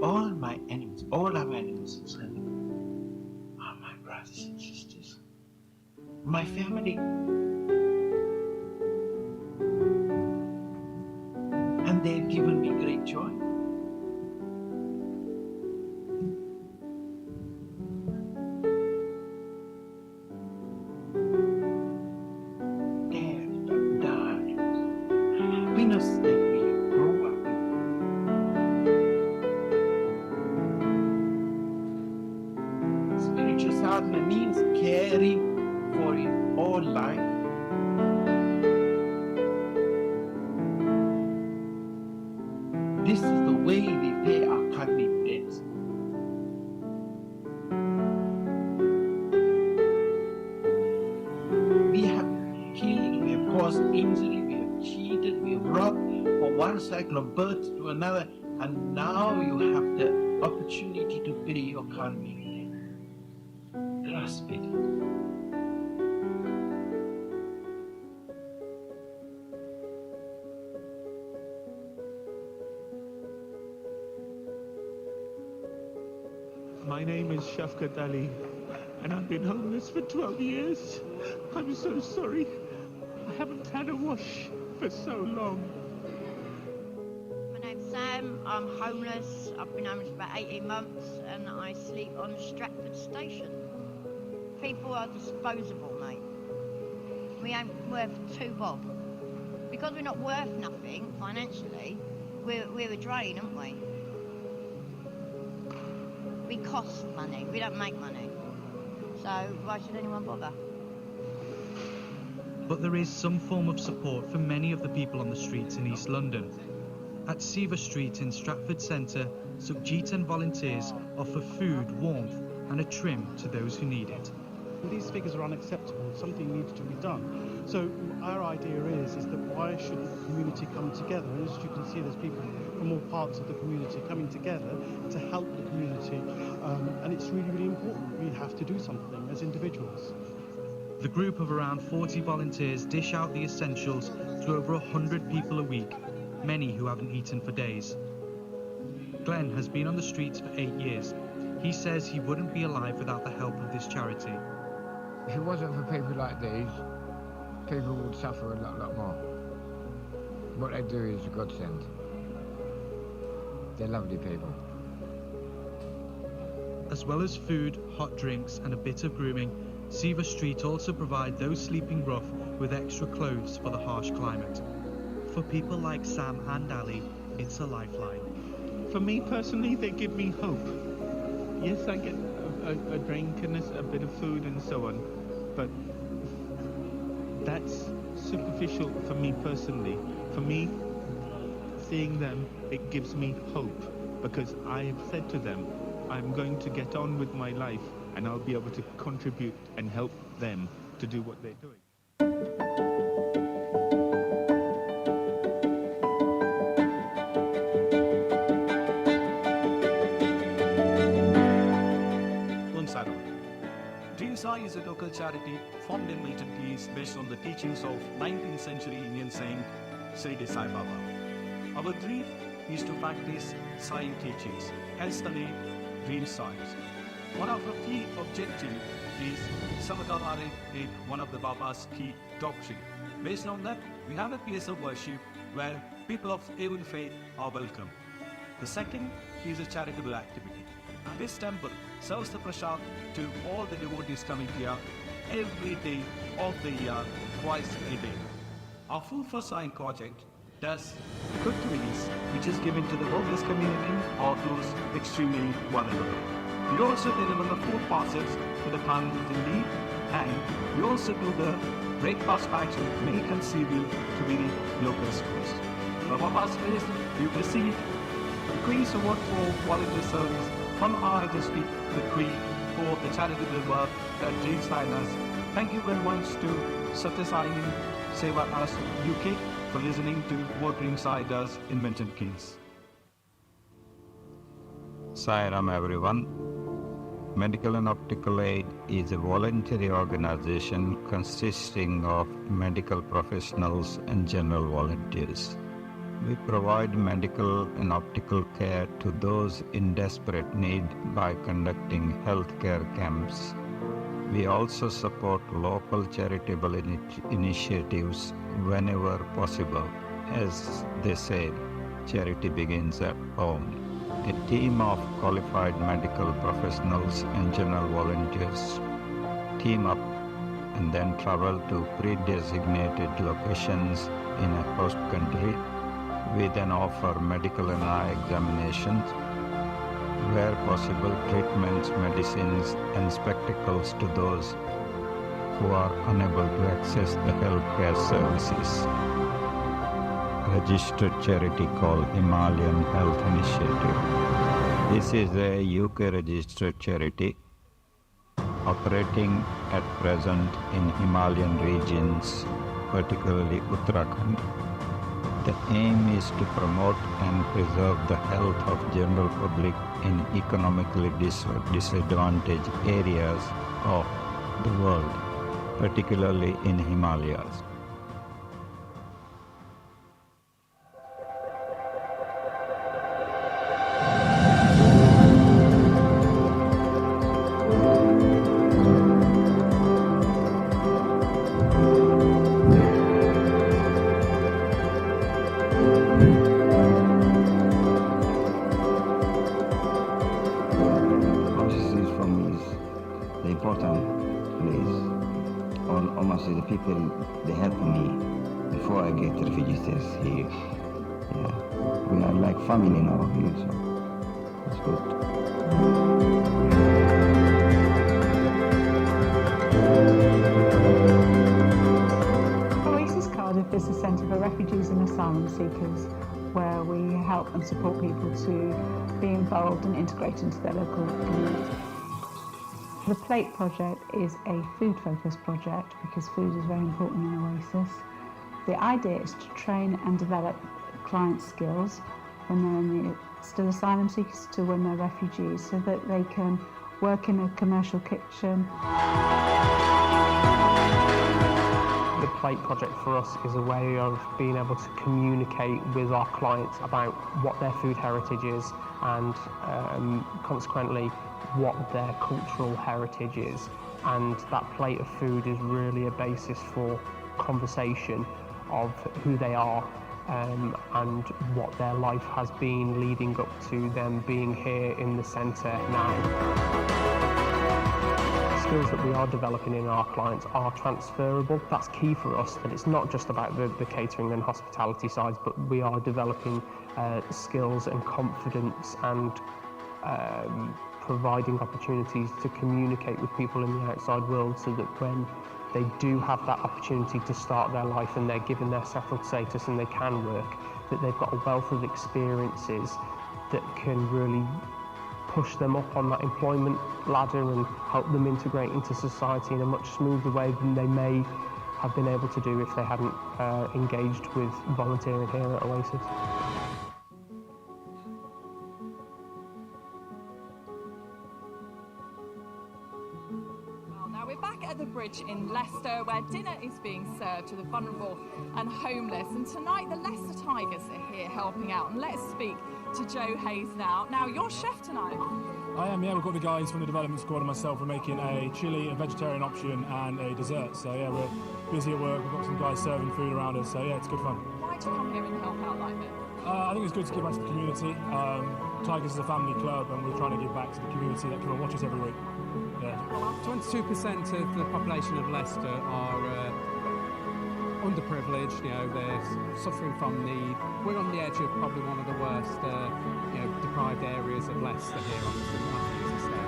All my enemies, all our enemies in Israel are my brothers and sisters, my family. And they've given me great joy. Death, darkness, happiness that we grow up with. Spiritual sadhana means caring for all life. This is the way we pay our karmic debts. We have killed, we have caused injury, we have cheated, we have robbed from one cycle of birth to another, and now you have the opportunity to pay your karmic debt. Grasp it. My name is Shafqat Ali, and I've been homeless for 12 years. I'm so sorry. I haven't had a wash for so long. My name's Sam, I'm homeless. I've been homeless for about 18 months and I sleep on Stratford Station. People are disposable, mate. We ain't worth 2 bob. Because we're not worth nothing financially, we're a drain, aren't we? We cost money, we don't make money. So why should anyone bother? But there is some form of support for many of the people on the streets in East London. At Seaver Street in Stratford Centre, Sukhjit and volunteers offer food, warmth and a trim to those who need it. These figures are unacceptable. Something needs to be done. So our idea is that why shouldn't the community come together? And as you can see, there's people from all parts of the community coming together to help the community. And it's really, really important. We have to do something as individuals. The group of around 40 volunteers dish out the essentials to over 100 people a week, many who haven't eaten for days. Glenn has been on the streets for 8 years. He says he wouldn't be alive without the help of this charity. If it wasn't for people like these, people would suffer a lot more. What they do is a godsend. They're lovely people. As well as food, hot drinks and a bit of grooming, Seaver Street also provide those sleeping rough with extra clothes for the harsh climate. For people like Sam and Ali, it's a lifeline. For me personally, they give me hope. Yes, I get a drink and a bit of food and so on, but that's superficial for me personally. For me, seeing them, it gives me hope, because I have said to them, I'm going to get on with my life and I'll be able to contribute and help them to do what they're doing. DSI is a local charity formed in Milton Keynes based on the teachings of 19th century Indian saint Sathya Sai Baba. Our dream is to practice Sai teachings, hence the name Dream Science. One of our key objectives is Samadharare, one of the Baba's key doctrine. Based on that, we have a place of worship where people of every faith are welcome. The second is a charitable activity. This temple serves the prasad to all the devotees coming here every day of the year, twice a day. Our Food for Sign project does cooked meals, which is given to the homeless community or those extremely vulnerable. We also deliver the food parcels to the families in need, and we also do the breakfast packs with milk and cereal to the local schools. From Baba's place, we've received the Queen's Award for Volunteer Service from our Majesty, the Queen, for the charitable work that Dream Sign us. Thank you very much to Sathya Sai Seva Us UK for listening to what Dream Sai does in Milton Keynes. Sairam everyone. Medical and Optical Aid is a voluntary organization consisting of medical professionals and general volunteers. We provide medical and optical care to those in desperate need by conducting healthcare camps. We also support local charitable initiatives whenever possible. As they say, charity begins at home. A team of qualified medical professionals and general volunteers team up and then travel to pre-designated locations in a host country. We then offer medical and eye examinations, where possible treatments, medicines and spectacles to those who are unable to access the healthcare services. Registered charity called Himalayan Health Initiative. This is a UK registered charity operating at present in Himalayan regions, particularly Uttarakhand. The aim is to promote and preserve the health of general public in economically disadvantaged areas of the world, particularly in Himalayas. The people, they help me before I get refugees here. Yeah. We are like family now here, so it's good. Oasis Cardiff is a centre for refugees and asylum seekers where we help and support people to be involved and integrate into their local community. The Plate project is a food-focused project because food is very important in Oasis. The idea is to train and develop client skills when they're still asylum seekers to when they're refugees so that they can work in a commercial kitchen. The Plate project for us is a way of being able to communicate with our clients about what their food heritage is and consequently what their cultural heritage is, and that plate of food is really a basis for conversation of who they are and what their life has been leading up to them being here in the centre now. The skills that we are developing in our clients are transferable. That's key for us, that it's not just about the catering and hospitality sides, but we are developing skills and confidence and providing opportunities to communicate with people in the outside world so that when they do have that opportunity to start their life and they're given their settled status and they can work, that they've got a wealth of experiences that can really push them up on that employment ladder and help them integrate into society in a much smoother way than they may have been able to do if they hadn't engaged with volunteering here at Oasis. back at the bridge in Leicester, where dinner is being served to the vulnerable and homeless. And tonight, the Leicester Tigers are here helping out. And let's speak to Joe Hayes now. Now, you're chef tonight. I am, yeah. We've got the guys from the development squad and myself. We're making a chili, a vegetarian option, and a dessert. So, yeah, we're busy at work. We've got some guys serving food around us. So, yeah, it's good fun. Why do you come here and help out like this? I think it's good to give back to the community. Tigers is a family club, and we're trying to give back to the community that come and watch us every week. Yeah. 22% of the population of Leicester are underprivileged. You know, they're suffering from need. We're on the edge of probably one of the worst, deprived areas of Leicester here on the St Matthew's estate.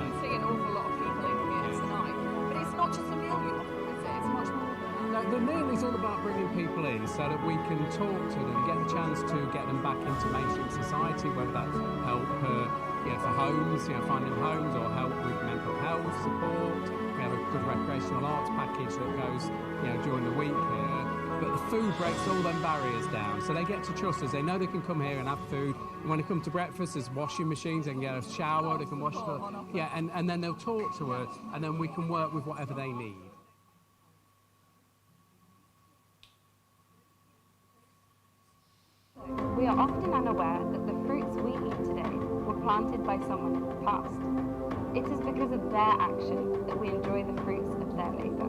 You see an awful lot of people in here tonight, but it's not just a meal you offer, is it? It's much more than that. No, the meal is all about bringing people in so that we can talk to them, get the chance to get them back into mainstream society, whether that's help for homes, finding homes, or help with mental health support. We have a good recreational arts package that goes during the week here. But the food breaks all them barriers down, so they get to trust us. They know they can come here and have food. And when they come to breakfast, there's washing machines. They can get a shower. They can wash and then they'll talk to us, and then we can work with whatever they need. We are often unaware that the fruits we eat today were planted by someone in the past. It is because of their action that we enjoy the fruits of their labour.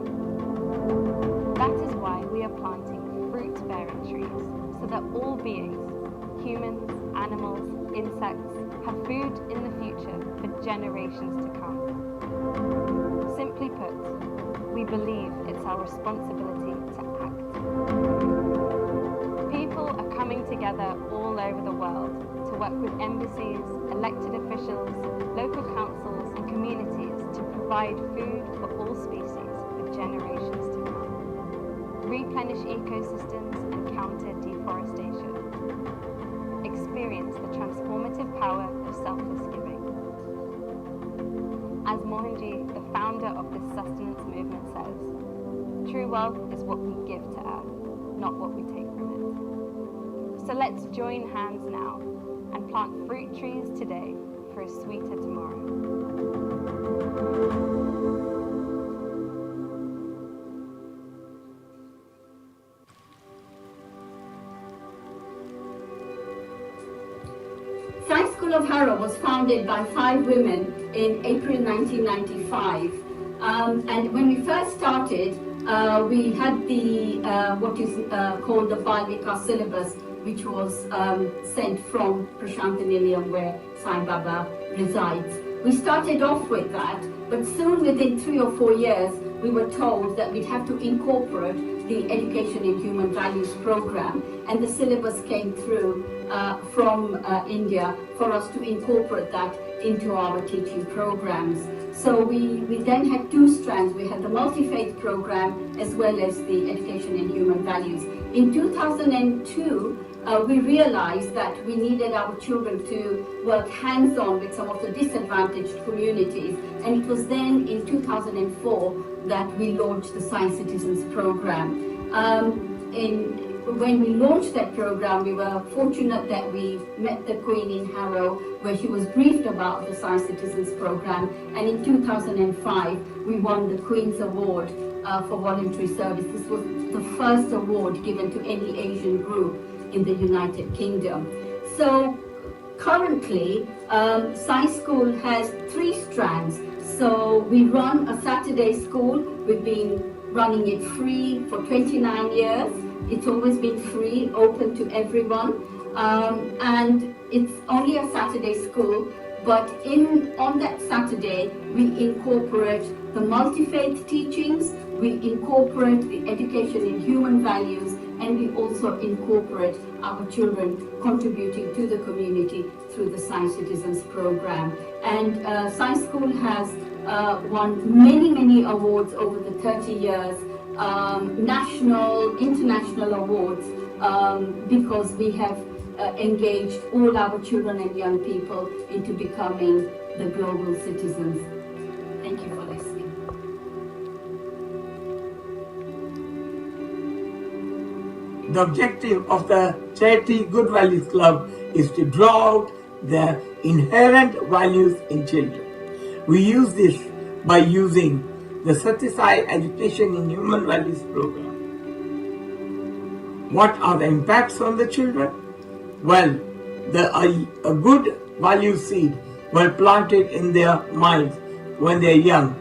That is why we are planting fruit-bearing trees, so that all beings, humans, animals, insects, have food in the future for generations to come. Simply put, we believe it's our responsibility to act. People are coming together all over the world to work with embassies, elected officials, local councils and communities to provide food for all species for generations to come. Replenish ecosystems and counter deforestation. Experience the transformative power of selfless giving. As Mohanji, the founder of this sustenance movement, says, true wealth is what we give to earth, not what we take from it. So let's join hands now and plant fruit trees today for a sweeter tomorrow. Sai School of Harrow was founded by 5 women in April 1995. And when we first started, we had the what is called the Balmika syllabus, which was sent from Prashantaniliyam, where Sai Baba resides. We started off with that, but soon within 3 or 4 years, we were told that we'd have to incorporate the Education in Human Values program, and the syllabus came through from India for us to incorporate that into our teaching programs. So we then had 2 strands. We had the multi-faith program as well as the Education in Human Values. In 2002, we realized that we needed our children to work hands-on with some of the disadvantaged communities, and it was then in 2004 that we launched the Science Citizens program. When we launched that program, we were fortunate that we met the Queen in Harrow, where she was briefed about the Science Citizens program, and in 2005 we won the Queen's Award for voluntary service. This was the first award given to any Asian group in the United Kingdom. So currently, Science School has 3 strands. So we run a Saturday school. We've been running it free for 29 years. It's always been free, open to everyone. And it's only a Saturday school, but on that Saturday, we incorporate the multi-faith teachings, we incorporate the education in human values, and we also incorporate our children contributing to the community through the Science Citizens program. And Science School has won many awards over the 30 years, national, international awards, because we have engaged all our children and young people into becoming the global citizens. Thank you for listening. The objective of the Charity Good Values Club is to draw out the inherent values in children. We use this by using the Sathya Sai Education in Human Values program. What are the impacts on the children? Well, a good value seed, well planted in their minds when they are young,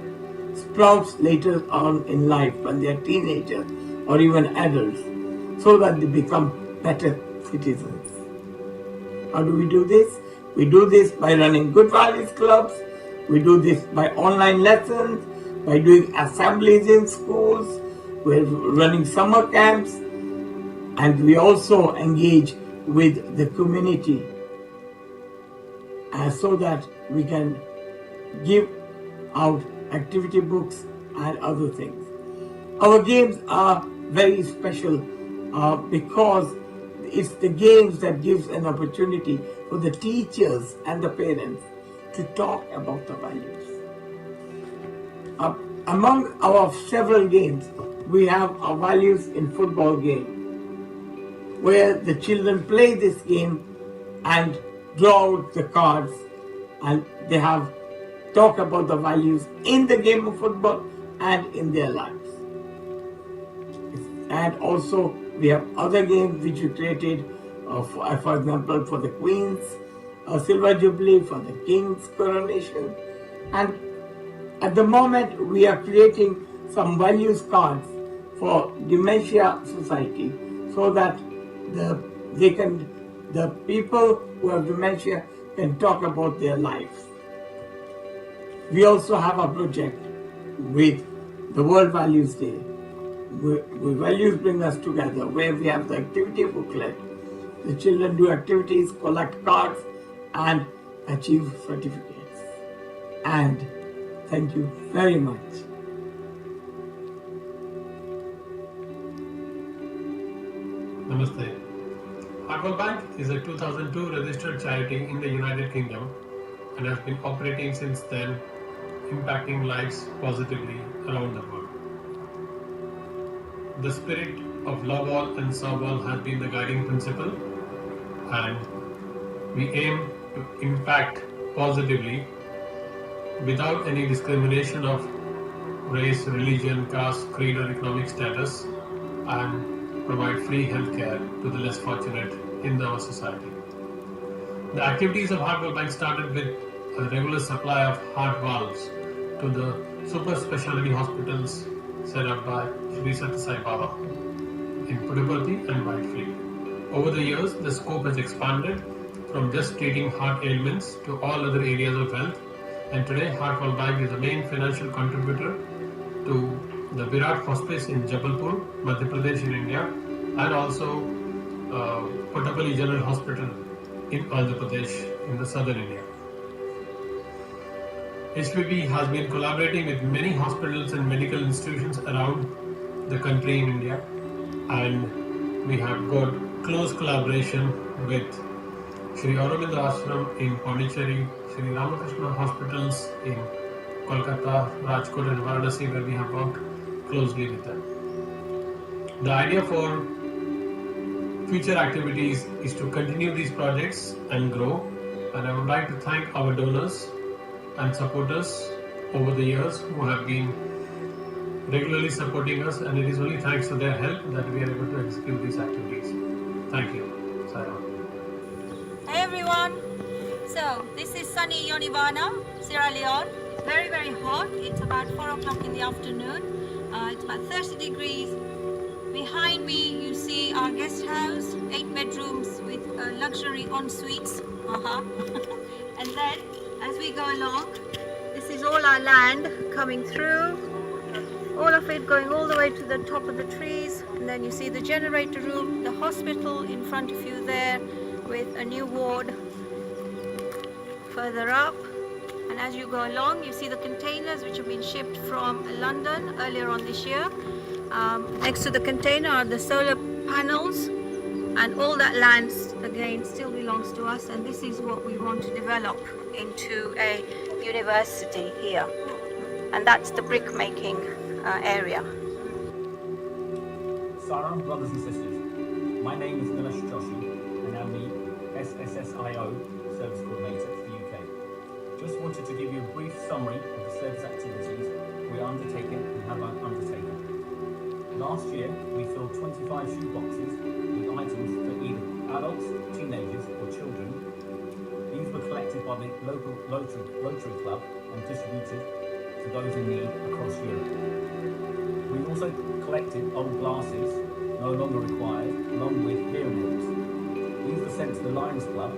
sprouts later on in life when they are teenagers or even adults, so that they become better citizens. How do we do this? We do this by running good values clubs. We do this by online lessons, by doing assemblies in schools. We're running summer camps, and we also engage with the community so that we can give out activity books and other things. Our games are very special because it's the games that gives an opportunity for the teachers and the parents to talk about the values. Among our several games, we have a values in football game, where the children play this game and draw out the cards, and they have talk about the values in the game of football and in their lives. And also we have other games which we created, for example, for the Queen's Silver Jubilee, for the King's coronation. And at the moment we are creating some values cards for Dementia Society, so that the people who have dementia can talk about their lives. We also have a project with the World Values Day. Values bring us together, where we have the activity booklet. The children do activities, collect cards, and achieve certificates. And thank you very much. Namaste. Hartwell Bank is a 2002 registered charity in the United Kingdom and has been operating since then, impacting lives positively around the world. The spirit of love all and serve all has been the guiding principle, and we aim to impact positively without any discrimination of race, religion, caste, creed or economic status, and provide free healthcare to the less fortunate in our society. The activities of Hartwell Bank started with a regular supply of heart valves to the super specialty hospitals set up by Sri Sathya Sai Baba in Puttaparthi and Whitefield. Over the years, the scope has expanded from just treating heart ailments to all other areas of health, and today Hartwell Bank is the main financial contributor to the Virat Hospice in Jabalpur, Madhya Pradesh in India, and also Puttaparthi General Hospital in Andhra Pradesh in the southern India. HPB has been collaborating with many hospitals and medical institutions around the country in India, and we have got close collaboration with Sri Aurobindo Ashram in Pondicherry, Sri Ramakrishna Hospitals in Kolkata, Rajkot and Varanasi, where we have worked closely with them. The idea for future activities is to continue these projects and grow, and I would like to thank our donors and supporters over the years who have been regularly supporting us, and it is only thanks to their help that we are able to execute these activities. Thank you. Sayonara. Hey everyone, so this is sunny Yonivana, Sierra Leone. It's very, very hot. It's about 4 o'clock in the afternoon. It's about 30 degrees. Behind me you see our guest house, 8 bedrooms with luxury en-suites. And then as we go along, this is all our land coming through, all of it going all the way to the top of the trees. And then you see the generator room, the hospital in front of you there with a new ward further up. And as you go along, you see the containers which have been shipped from London earlier on this year. Next to the container are the solar panels, and all that land again still belongs to us, and this is what we want to develop into a university here, and that's the brick making area. Saram, brothers and sisters, my name is Nilesh Joshi and I'm the SSSIO Service Coordinator for the UK. Just wanted to give you a brief summary of the service activities we are undertaking and have undertaken. Last year, we filled 25 shoeboxes with items for either adults, teenagers or children. These were collected by the local Rotary Club and distributed to those in need across Europe. We also collected old glasses, no longer required, along with hearing aids. These were sent to the Lions Club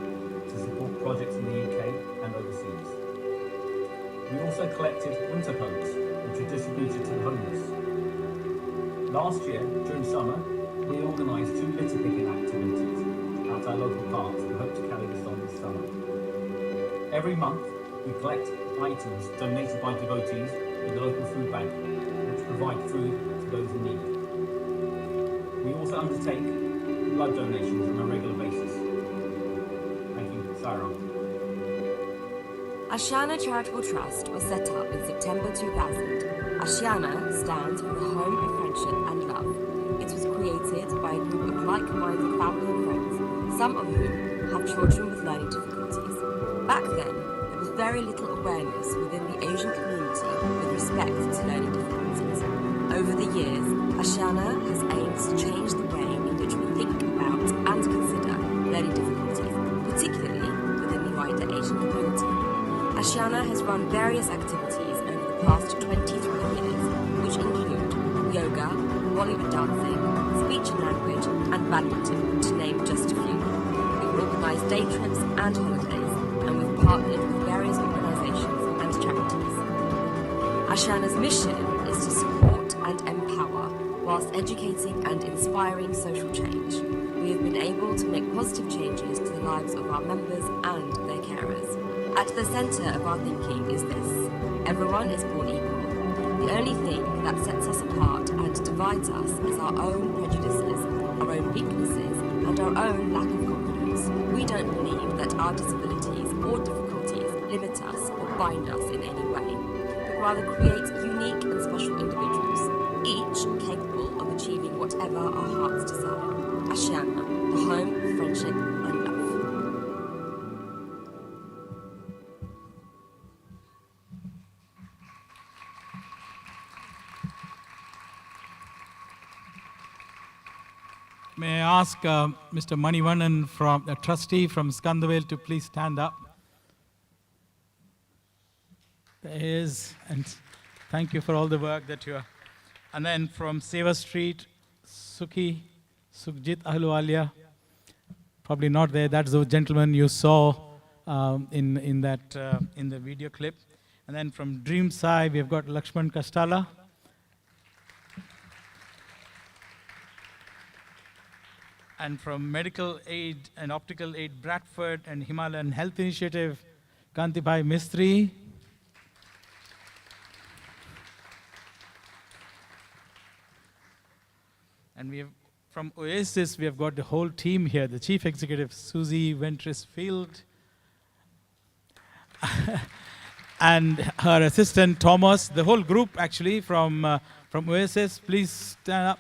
to support projects in the UK and overseas. We also collected winter coats, which were distributed to the homeless. Last year, during summer, we organised 2 litter picking activities at our local parks and hope to carry this on this summer. Every month, we collect items donated by devotees in the local food bank, which provide food to those in need. We also undertake blood donations on a regular basis. Thank you, Sarah. Ashiana Charitable Trust was set up in September 2000. Ashiana stands for the home of friendship and love. It was created by a group of like-minded family and friends, some of whom have children with learning difficulties. Back then, there was very little awareness within the Asian community with respect to learning difficulties. Over the years, Ashiana has aimed to change the way in which we think about and consider learning difficulties, particularly within the wider Asian community. Ashiana has run various activities over the past 23 years, which include yoga, Bollywood dancing, speech and language, and badminton, to name just a few. We've organised day trips and holidays, and we've partnered with various organisations and charities. Ashiana's mission is to support and empower whilst educating and inspiring social change. We have been able to make positive changes to the lives of our members and their carers. At the centre of our thinking is this: everyone is born equal. The only thing that sets us apart and divides us is our own prejudices, our own weaknesses, and our own lack of confidence. We don't believe that our disabilities or difficulties limit us or bind us in any way, but rather create unique and special individuals, each capable of achieving whatever our hearts desire. Ashiana, the home of friendship and love. May I ask Mr. Manivannan, from the trustee from Skandavale, to please stand up. There he is, and thank you for all the work that you are. And then from Seva Street, Sukhjit Ahluwalia, probably not there. That's the gentleman you saw in the video clip. And then from Dream Sai, we have got Lakshman Kastala. And from Medical Aid and Optical Aid Bradford and Himalayan Health Initiative, Kantibai Mistry. And we have, from Oasis, we have got the whole team here, the Chief Executive, Susie Ventris-Field, and her assistant, Thomas, the whole group, actually, from Oasis. Please stand up.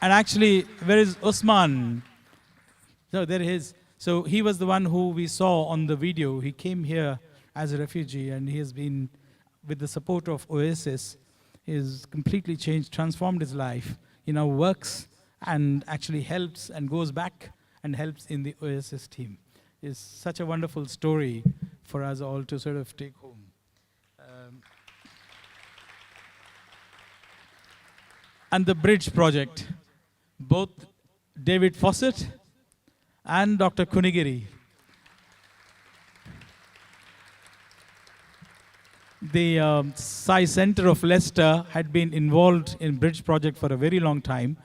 And actually, where is Usman? So there he is. So he was the one who we saw on the video. He came here as a refugee, and he has been, with the support of Oasis, he has completely changed, transformed his life. He now works and actually helps and goes back and helps in the Oasis team. It's such a wonderful story for us all to sort of take home. And the Bridge Project. Both David Fawcett and Dr. Kunigiri. The Sai Center of Leicester had been involved in Bridge Project for a very long time.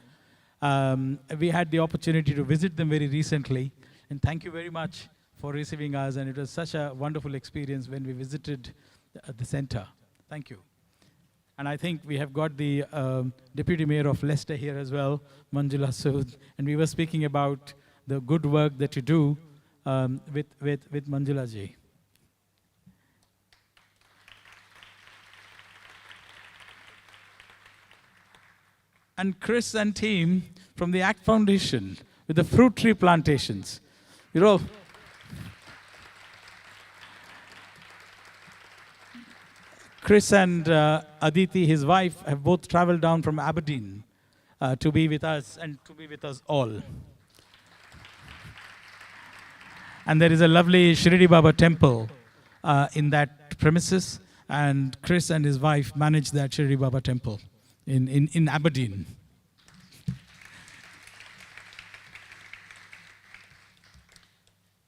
We had the opportunity to visit them very recently, and thank you very much for receiving us, and it was such a wonderful experience when we visited the center. Thank you. And I think we have got the Deputy Mayor of Leicester here as well, Manjula Sood, and we were speaking about the good work that you do with Manjula ji. And Chris and team from the ACT Foundation with the fruit tree plantations. You know, Chris and Aditi, his wife, have both traveled down from Aberdeen to be with us and to be with us all. And there is a lovely Shirdi Baba temple in that premises, and Chris and his wife manage that Shirdi Baba temple in Aberdeen.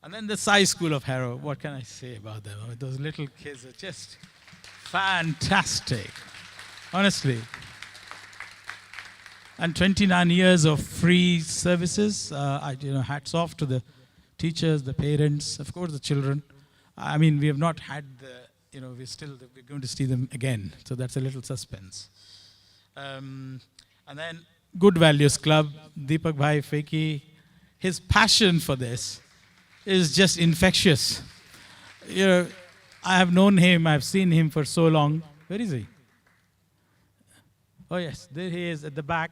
And then the Sai School of Harrow, what can I say about them? I mean, those little kids are just fantastic, honestly. And 29 years of free services. Hats off to the teachers, the parents, of course the children. I mean, we have not had the, we're going to see them again. So that's a little suspense. And then Good Values Club, Deepak Bhai Feki, his passion for this is just infectious. I have known him, I've seen him for so long. Where is he? Oh yes, there he is at the back.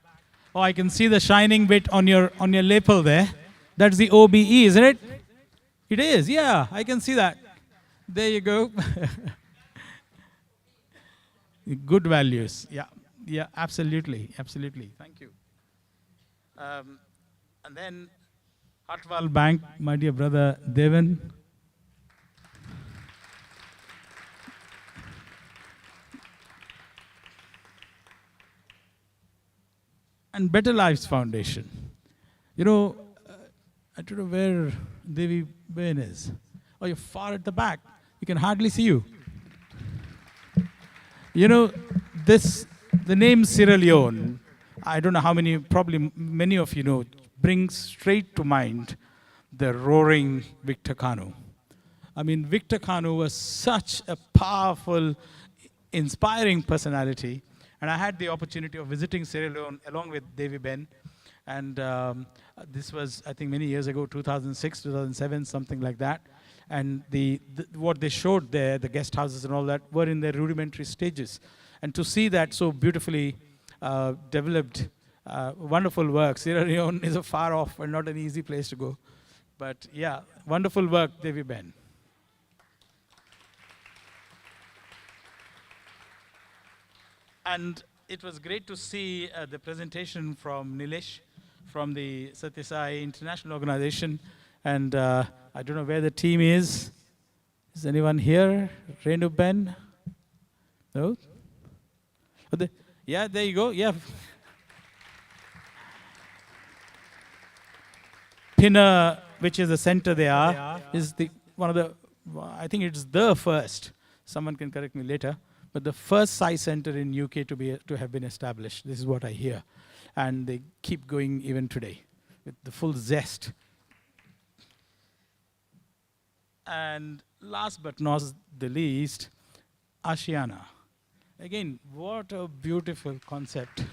Oh, I can see the shining bit on your lapel there. That's the OBE, isn't it? It is, yeah, I can see that. There you go. Good values, yeah, absolutely. Thank you. And then Hartwell Bank, my dear brother Devan. And Better Lives Foundation. I don't know where Devi Ben is. Oh, you're far at the back. We can hardly see you. The name Sierra Leone, I don't know how many, probably many of you know, brings straight to mind the roaring Victor Kanu. I mean, Victor Kanu was such a powerful, inspiring personality. And I had the opportunity of visiting Sierra Leone along with Davy Ben. And this was, I think, many years ago, 2006, 2007, something like that. And what they showed there, the guest houses and all that, were in their rudimentary stages. And to see that so beautifully developed, wonderful work. Sierra Leone is a far off and not an easy place to go. But yeah, wonderful work, Davy Ben. And it was great to see the presentation from Nilesh from the Sathya Sai International Organization. And I don't know where the team is. Is anyone here? Renu Ben? No? Yeah, there you go. Yeah. Pinner, which is the center they are, is one of the, I think it's the first, someone can correct me later, but the first Sai center in UK to have been established. This is what I hear. And they keep going even today with the full zest. And last but not the least, Ashiana. Again, what a beautiful concept.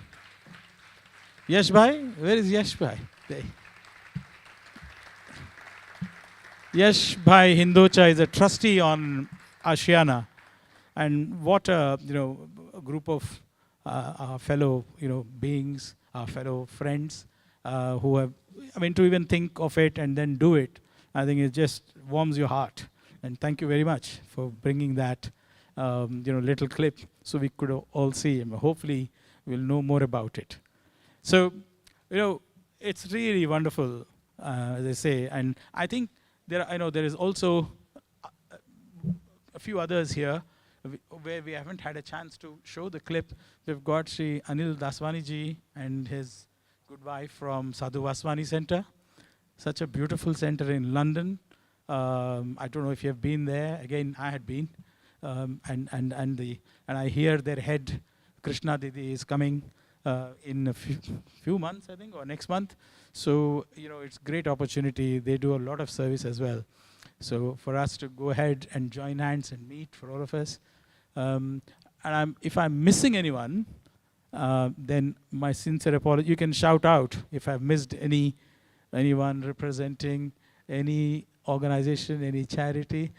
Yash Bhai? Where is Yash Bhai? There. Yash Bhai Hindocha is a trustee on Ashiana. And what a group of our fellow beings, our fellow friends who have, to even think of it and then do it, I think it just warms your heart. And thank you very much for bringing that little clip so we could all see, and hopefully we'll know more about it. So, it's really wonderful, as I say, and I think there is also a few others here where we haven't had a chance to show the clip. We've got Sri Anil Daswani ji and his good wife from Sadhu Vaswani Center. Such a beautiful center in London. I don't know if you have been there. Again, I had been. And I hear their head, Krishna Didi, is coming in a few months, I think, or next month. So, it's a great opportunity. They do a lot of service as well. So for us to go ahead and join hands and meet for all of us. And if I'm missing anyone, then my sincere apology. You can shout out if I've missed anyone representing any organization, any charity.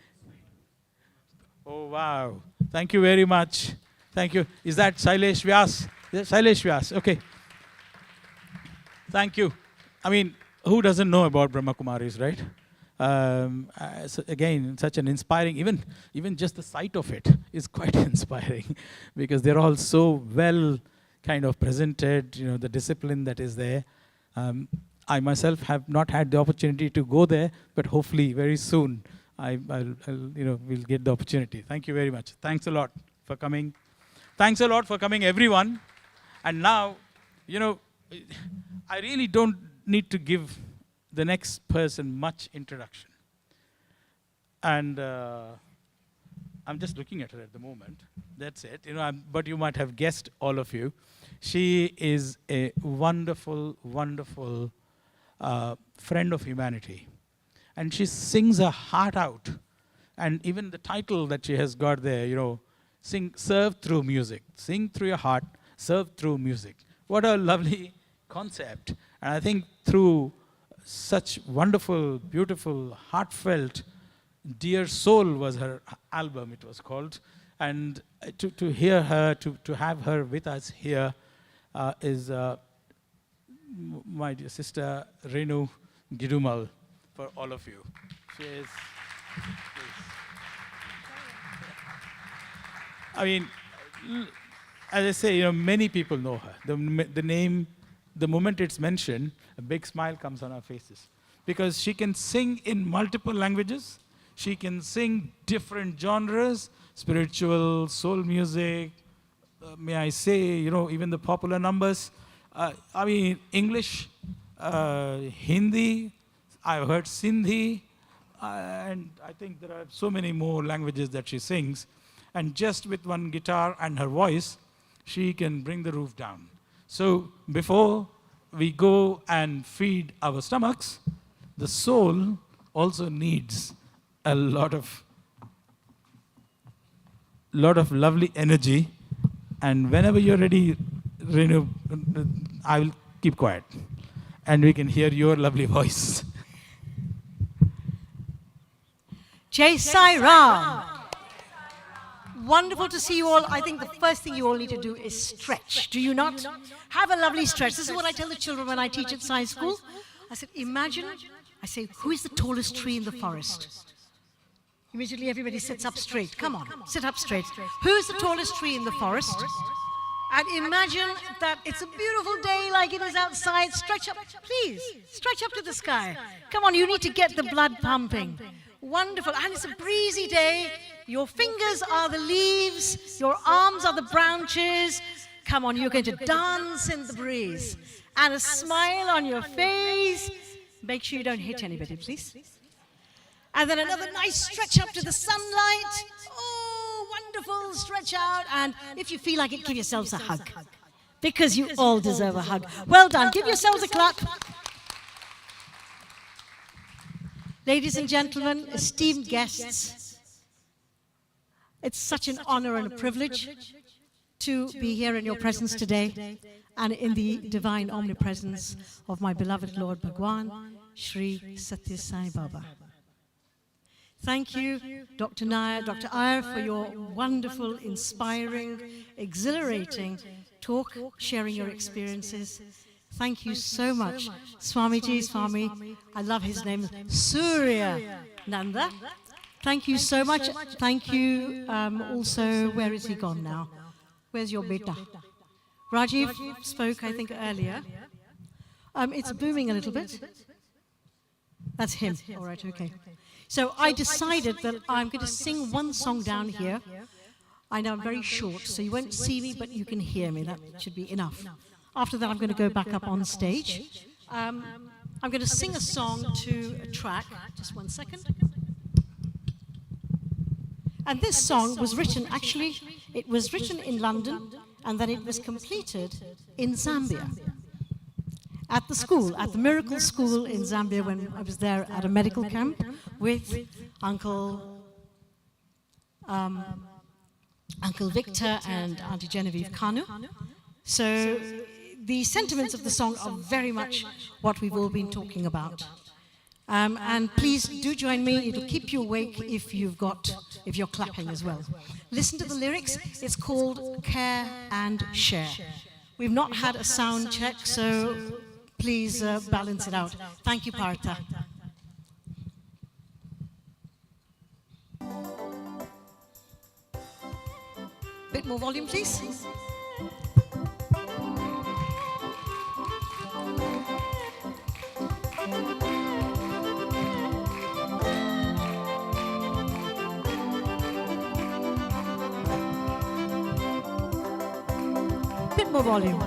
Oh, wow. Thank you very much. Thank you. Is that Sailesh Vyas? Yes, Sailesh Vyas. Okay. Thank you. Who doesn't know about Brahma Kumaris, right? So again, such an inspiring, even just the sight of it is quite inspiring, because they're all so well kind of presented, the discipline that is there. I myself have not had the opportunity to go there, but hopefully very soon we'll get the opportunity. Thank you very much. Thanks a lot for coming. Thanks a lot for coming, everyone. And now, I really don't need to give the next person much introduction. And I'm just looking at her at the moment. That's it. But you might have guessed, all of you. She is a wonderful, wonderful friend of humanity. And she sings her heart out. And even the title that she has got there, serve through music. Sing through your heart, serve through music. What a lovely concept. And I think through such wonderful, beautiful, heartfelt, Dear Soul was her album, it was called. And to hear her, to have her with us here is my dear sister, Renu Gidumal, for all of you. She is, I mean, as I say, many people know her. The name, the moment it's mentioned, a big smile comes on our faces. Because she can sing in multiple languages. She can sing different genres, spiritual, soul music, may I say, even the popular numbers. I mean, English, Hindi, I've heard Sindhi, and I think there are so many more languages that she sings. And just with one guitar and her voice, she can bring the roof down. So before we go and feed our stomachs, the soul also needs a lot of lovely energy. And whenever you're ready, Renu, I will keep quiet. And we can hear your lovely voice. Jai Sai Ram. Wonderful to see you all. I think the first thing you all need to do is stretch. Do you not? Have a lovely stretch. This is what I tell the children when I teach at science school. I said, imagine, I say, who is the tallest tree in the forest? Immediately everybody sits up straight. Come on, sit up straight. Who is the tallest tree in the forest? And imagine that it's a beautiful day like it is outside. Stretch up, please. Stretch up to the sky. Come on, you need to get the blood pumping. Wonderful. And it's a breezy day. Your fingers are the leaves. Your arms are the branches. Come on, you're going to dance in the breeze. And a smile on your face. Make sure you don't hit anybody, please. And then another nice stretch up to the sunlight. Oh, wonderful. Stretch out. And if you feel like it, give yourselves a hug. Because you all deserve a hug. Well done. Give yourselves a clap. Ladies and gentlemen, esteemed guests, it's such an honor and a privilege to be here in your presence today and in the divine omnipresence of my beloved Lord Bhagwan, Shri Sathya Sai Baba. Thank you, Dr. Nair, Dr. Iyer, for your wonderful, inspiring, exhilarating talk, sharing your experiences. Thank you so much. Swami, I love his name, Surya Nanda. Thank you so much. Thank you also, where is he gone now? Where's your beta? Rajiv spoke, I think, earlier. It's booming a little bit. That's him. All right, okay. So I decided that I'm going to sing one song down here. I know I'm very short, so you won't see me, but you can hear me. That should be enough. After that, I'm going to go back up on stage. I'm going to sing a song to a track. Just 1 second. And this song was written, actually, it was written in London, and then it was completed in Zambia. At the school, at the Miracle School in Zambia, when I was there at a medical camp with Uncle Victor and Auntie Genevieve Kanu. So the sentiments of the song are very much what we've all been talking about. And please do join me. It'll keep you awake if you're clapping as well. Listen to the lyrics. It's called Care and Share. We've not had a sound check, so please balance it out. Thank you, Partha. bit more volume, please. Bit more volume.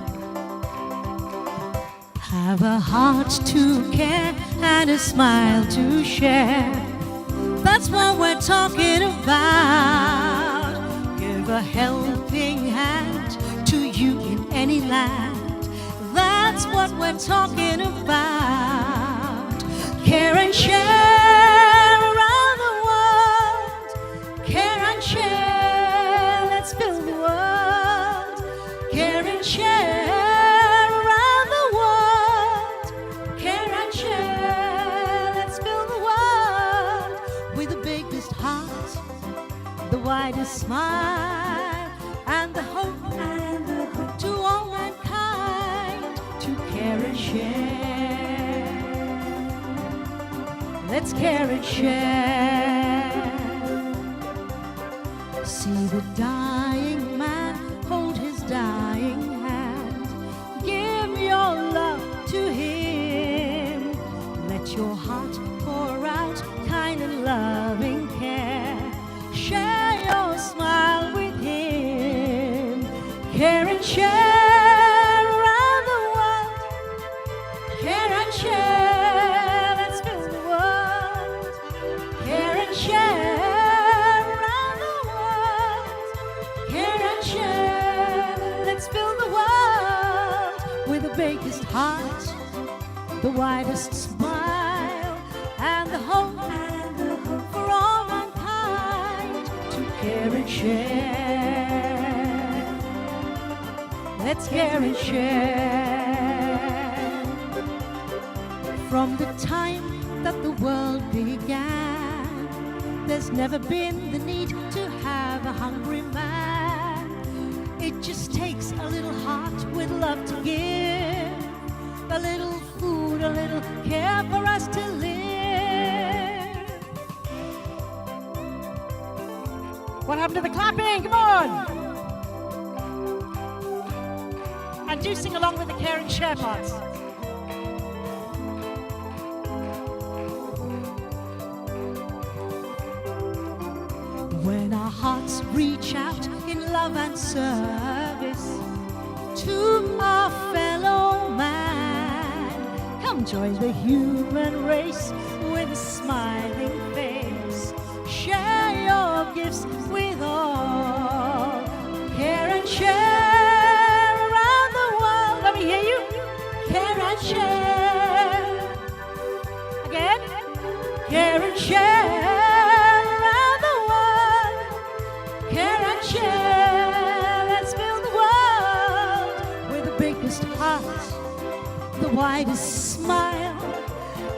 Have a heart to care and a smile to share. That's what we're talking about. Give a helping hand to you in any land. That's what we're talking about. Care and share around the world. Care and share, let's fill the world. Care and share around the world. Care and share, let's fill the world with the biggest heart, the widest smile, and the hope to all mankind to care and share. Let's care and share. See the dying man hold his dying hand. Give your love to him. Let your heart pour out kind and loving care. Share your smile with him. Care and share around the world. Care and share, let's fill the world. Care and share around the world. Care and share, let's fill the world with the biggest heart, the widest smile, and the hope for all mankind to care and share. Let's care and share. From the time that the world began, there's never been the need to have a hungry man. It just takes a little heart with love to give, a little food, a little care for us to live. What happened to the clapping? Come on! And do sing along with the care and share parts. When our hearts reach out in love and service to our fellow man, come join the human race with a smiling face. Share your gifts with all. Care and share around the world. Let me hear you. Care and share. Again. Care and share. Care and share, let's fill the world with the biggest heart, the widest smile,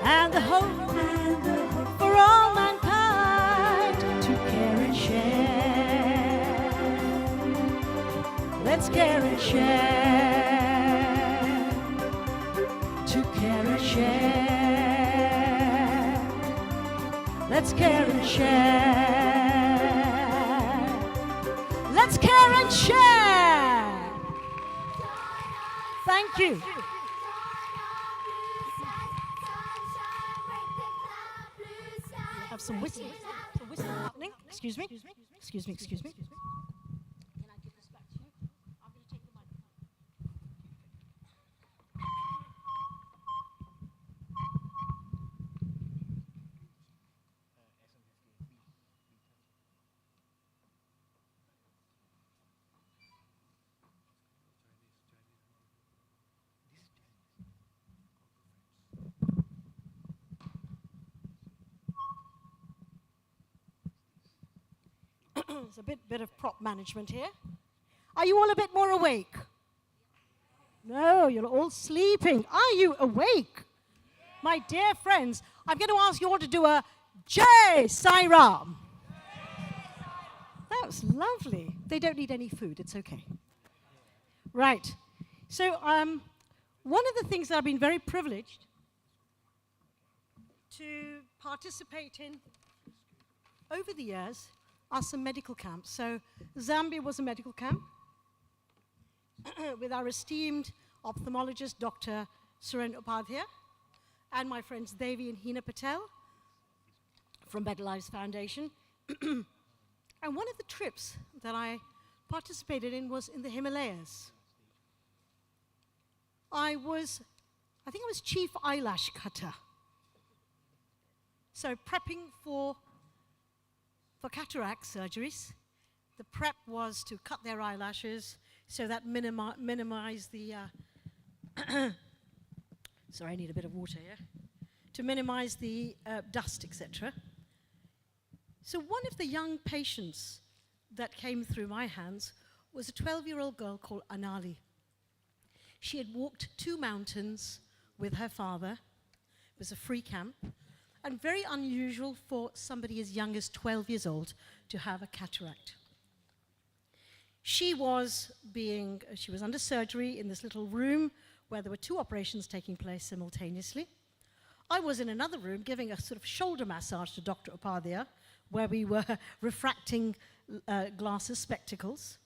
and the hope for all mankind to care and share. Let's care and share, to care and share. Let's care and share. Let's care and share. Thank you. Have some whistling. Happening. Excuse me. Excuse me. Excuse me. Can I give this back to you? I'm going to take the microphone. There's a bit of prop management here. Are you all a bit more awake? No, you're all sleeping. Are you awake? My dear friends, I'm going to ask you all to do a Jai Sai Ram. That was lovely. They don't need any food. It's okay. Right. So one of the things that I've been very privileged to participate in over the years are some medical camps. So Zambia was a medical camp with our esteemed ophthalmologist, Dr. Suren Upadhyay, and my friends Devi and Hina Patel from Better Lives Foundation. And one of the trips that I participated in was in the Himalayas. I think I was chief eyelash cutter. So prepping for cataract surgeries, the prep was to cut their eyelashes so that minimize the, sorry, I need a bit of water here, to minimize the dust, etc. So one of the young patients that came through my hands was a 12-year-old girl called Anali. She had walked 2 mountains with her father. It was a free camp, and very unusual for somebody as young as 12 years old to have a cataract. She was under surgery in this little room where there were 2 operations taking place simultaneously. I was in another room giving a sort of shoulder massage to Dr. Upadhyay, where we were refracting glasses, spectacles.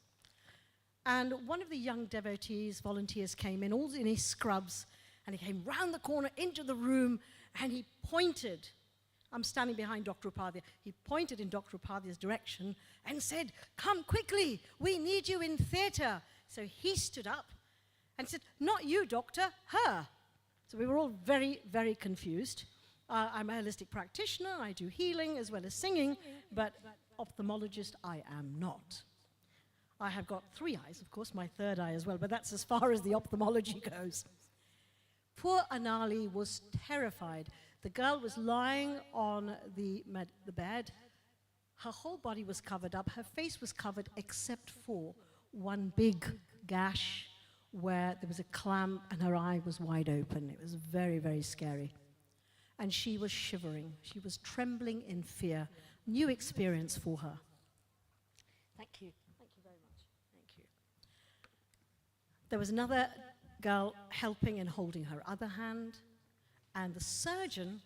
And one of the young devotees, volunteers, came in, all in his scrubs, and he came round the corner into the room, and he pointed. I'm standing behind Dr. Upadhyay. He pointed in Dr. Upadhyay's direction and said, "Come quickly, we need you in theatre." So he stood up and said, "Not you, doctor, her." So we were all very, very confused. I'm a holistic practitioner, I do healing as well as singing, but ophthalmologist I am not. I have got 3 eyes, of course, my 3rd eye as well, but that's as far as the ophthalmology goes. Poor Anali was terrified. The girl was lying on the bed. Her whole body was covered up. Her face was covered except for one big gash where there was a clamp and her eye was wide open. It was very, very scary. And she was shivering. She was trembling in fear. New experience for her. Thank you. Thank you very much. Thank you. There was another girl helping and holding her other hand. And the surgeon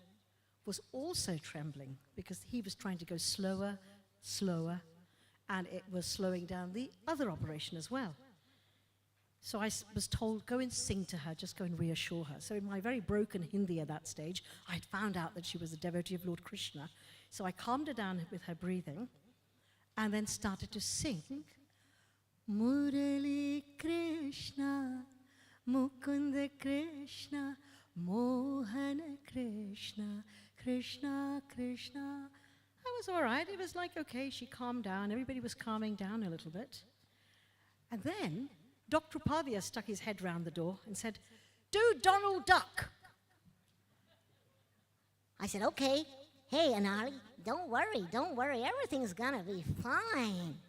was also trembling because he was trying to go slower, slower, and it was slowing down the other operation as well. So I was told, go and sing to her, just go and reassure her. So in my very broken Hindi at that stage, I'd found out that she was a devotee of Lord Krishna. So I calmed her down with her breathing and then started to sing, Murali Krishna, Mukunda Krishna, Mohan Krishna, Krishna Krishna. I was all right. It was like, okay, she calmed down. Everybody was calming down a little bit. And then Dr. Upadhyay stuck his head round the door and said, "Do Donald Duck." I said, "Okay. Hey, Anali, don't worry. Everything's gonna be fine."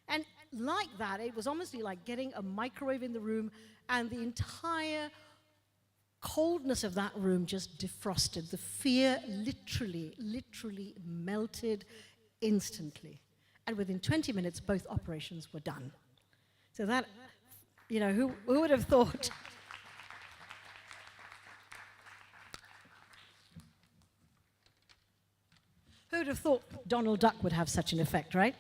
And like that, it was almost like getting a microwave in the room, and the entire coldness of that room just defrosted. The fear literally melted instantly. And within 20 minutes, both operations were done. So that, who would have thought? Who would have thought Donald Duck would have such an effect, right?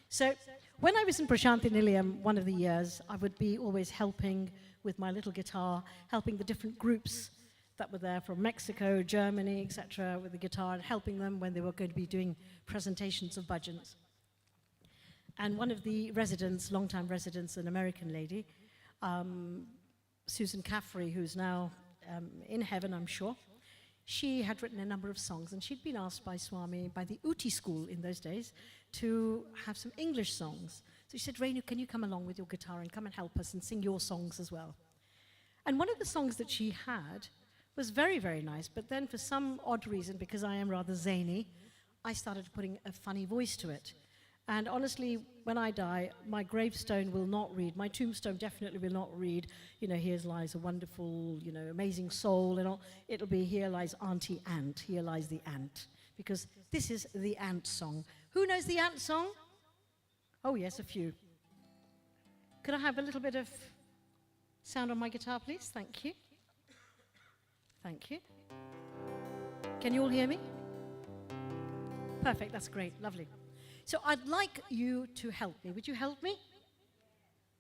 So when I was in Prashanthi Nilayam one of the years, I would be always helping with my little guitar, helping the different groups that were there from Mexico, Germany, etc., with the guitar, and helping them when they were going to be doing presentations of bhajans. And one of the residents, long-time residents, an American lady, Susan Caffrey, who's now in heaven, I'm sure, she had written a number of songs, and she'd been asked by Swami, by the Uti school in those days, to have some English songs. So she said, "Renu, can you come along with your guitar and come and help us and sing your songs as well?" And one of the songs that she had was very, very nice, but then for some odd reason, because I am rather zany, I started putting a funny voice to it. And honestly, when I die, my gravestone will not read, my tombstone definitely will not read, here lies a wonderful, amazing soul, and all. It'll be, here lies Auntie Ant, here lies the ant, because this is the ant song. Who knows the ant song? Oh yes, a few. Could I have a little bit of sound on my guitar, please? Thank you. Thank you. Can you all hear me? Perfect, that's great, lovely. So I'd like you to help me. Would you help me?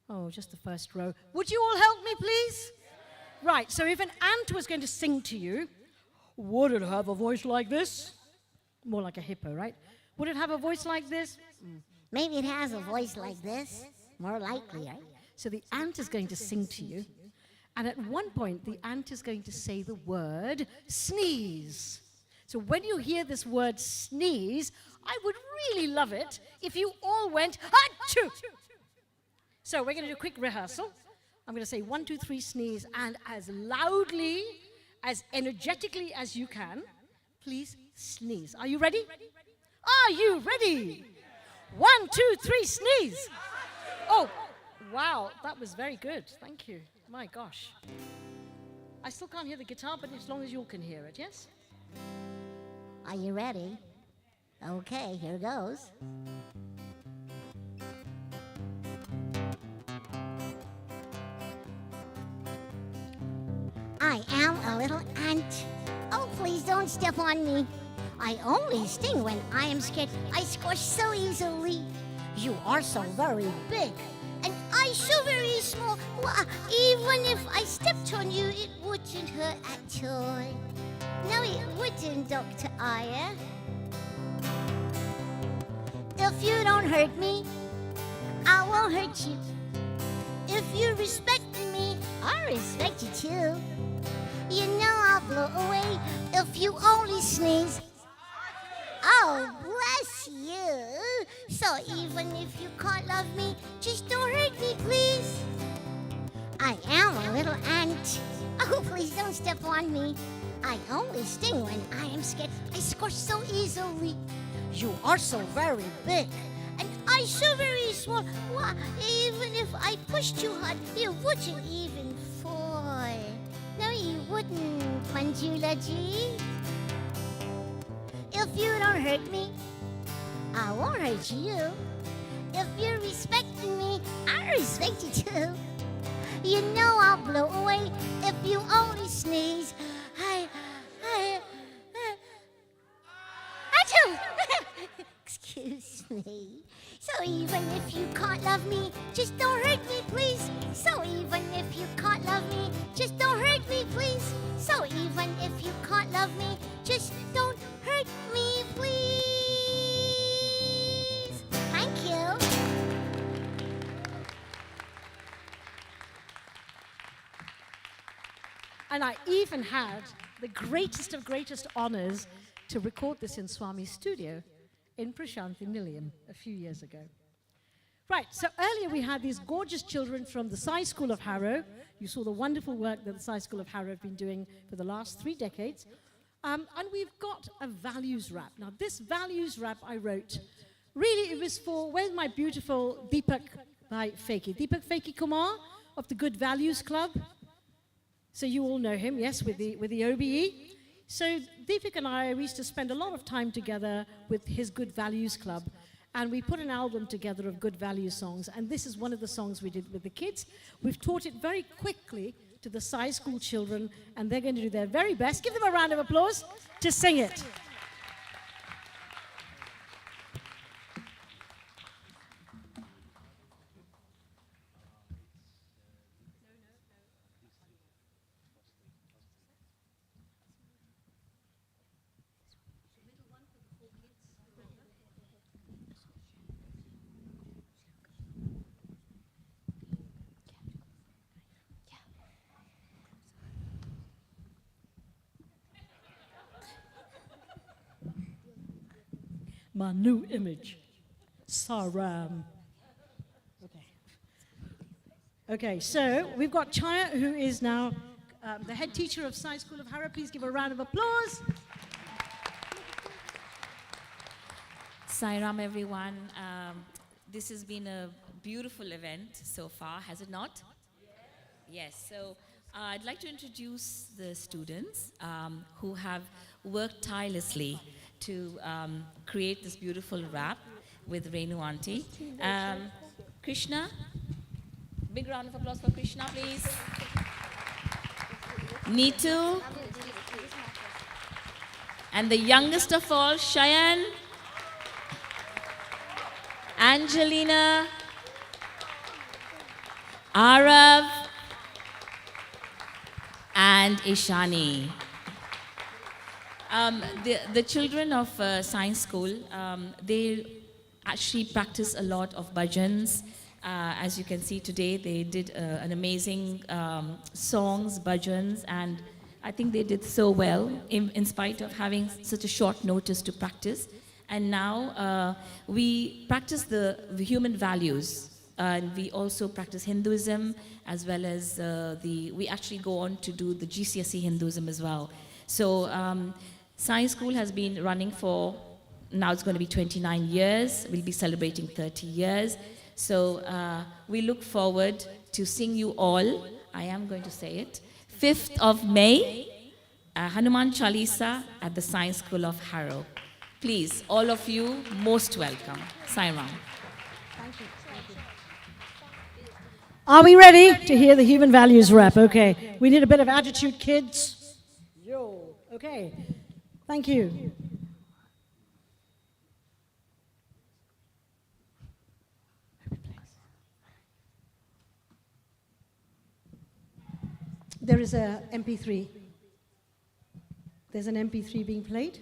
Oh, just the first row. Would you all help me, please? Right, so if an ant was going to sing to you, would it have a voice like this? More like a hippo, right? Would it have a voice like this? Maybe it has a voice like this. More likely, right? So the ant is going to sing to you, and at one point, the ant is going to say the word sneeze. So when you hear this word sneeze, I would really love it if you all went, achoo! So we're going to do a quick rehearsal. I'm going to say 1, 2, 3, sneeze, and as loudly, as energetically as you can, please sneeze. Are you ready? Are you ready? 1, 2, 3, sneeze. Oh, wow, that was very good. Thank you. My gosh. I still can't hear the guitar, but as long as you all can hear it, yes? Are you ready? Okay, here goes. I am a little ant. Oh, please don't step on me. I only sting when I am scared. I squash so easily. You are so very big, and I so very small. Well, even if I stepped on you, it wouldn't hurt at all. No, it wouldn't, Dr. Aya. If you don't hurt me, I won't hurt you. If you respect me, I respect you too. You know I'll blow away if you only sneeze. Oh, bless you. So even if you can't love me, just don't hurt me, please. I am a little ant. Oh, please don't step on me. I only sting when I am scared. I squash so easily. You are so very big, and I so very small. Well, even if I push too hard, you wouldn't even fall. No, you wouldn't, Manjula Ji. If you don't hurt me, I won't hurt you. If you respect me, I respect you too. You know I'll blow away if you only sneeze. Achoo! Excuse me. So even if you can't love me, just don't hurt me, please. So even if you can't love me, just don't hurt me, please. So even if you can't love me, just don't hurt me, please. Thank you. And I even had the greatest of greatest honors to record this in Swami's studio in Prashanthi Nilayam a few years ago. Right, so earlier we had these gorgeous children from the Sai School of Harrow. You saw the wonderful work that the Sai School of Harrow have been doing for the last 3 decades. And we've got a values rap. Now, this values rap I wrote, really it was for, where's my beautiful Deepak Bhai Fakey? Deepak Fakey Kumar of the Good Values Club. So you all know him, yes, with the OBE. So Deepak and I, we used to spend a lot of time together with his Good Values Club, and we put an album together of good value songs, and this is one of the songs we did with the kids. We've taught it very quickly to the Sai School children, and they're going to do their very best. Give them a round of applause to sing it. My new image, Saram. Okay, so we've got Chaya, who is now the head teacher of Sai School of Harrow. Please give a round of applause. Sairam, everyone. This has been a beautiful event so far, has it not? Yes. So I'd like to introduce the students who have worked tirelessly to create this beautiful rap with Renu Auntie. Krishna, big round of applause for Krishna, please. Neetu. And the youngest of all, Cheyenne. Angelina, Arav, and Ishani. The children of science school, they actually practice a lot of bhajans. As you can see today, they did an amazing songs, bhajans, and I think they did so well in spite of having such a short notice to practice. And now we practice the human values, and we also practice Hinduism, as well as we actually go on to do the GCSE Hinduism as well. So Science School has been running for, now it's going to be 29 years. We'll be celebrating 30 years. So we look forward to seeing you all. I am going to say it. 5th of May, Hanuman Chalisa at the Science School of Harrow. Please, all of you, most welcome. Sai Ram. Thank you. Are we ready to hear the human values rep? Okay. We need a bit of attitude, kids. Yo. Okay. Thank you. There is a MP3. There's an MP3 being played.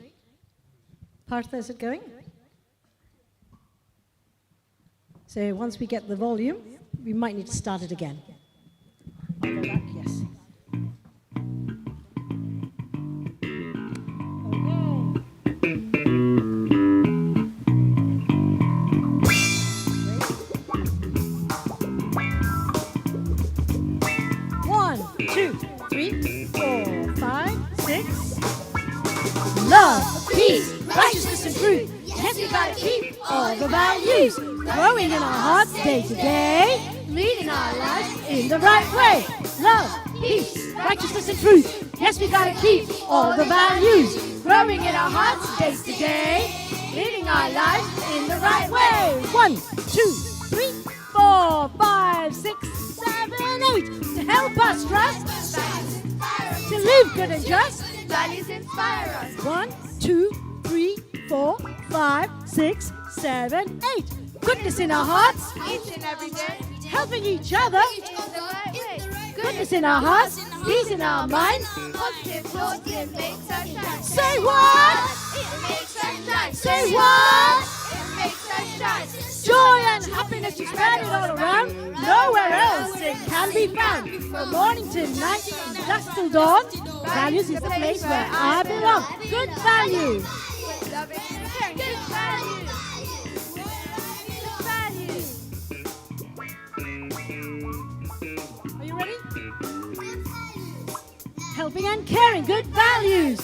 Partha, is it going? So once we get the volume, we might need to start it again. I'll go back, yes. One, two, three, 4, 5, 6. Love, peace, righteousness, and truth. Yes, we gotta keep all the values growing in our hearts day to day, leading our lives in the right way. Love, peace, righteousness, and truth. Yes, we gotta keep all the values growing in our hearts day to day, leading our lives in the right way. 1, 2, 3, 4, 5, 6, 7, 8. To help us trust, to live good and just. Values inspire us. 1, 2, 3, 4, 5, 6, 7, 8. Goodness in our hearts, each and every day, helping each other. Goodness in our hearts, peace in our minds. Positive thoughts, it makes us shine. Say what? It makes us shine. Say what? It makes us shine. Joy and happiness, you spread it all around. Nowhere else it can be found. From morning to night, from dusk till dawn. Values is the place where I belong. Good values. Good values. Good values. Are you ready? Helping and caring, good values.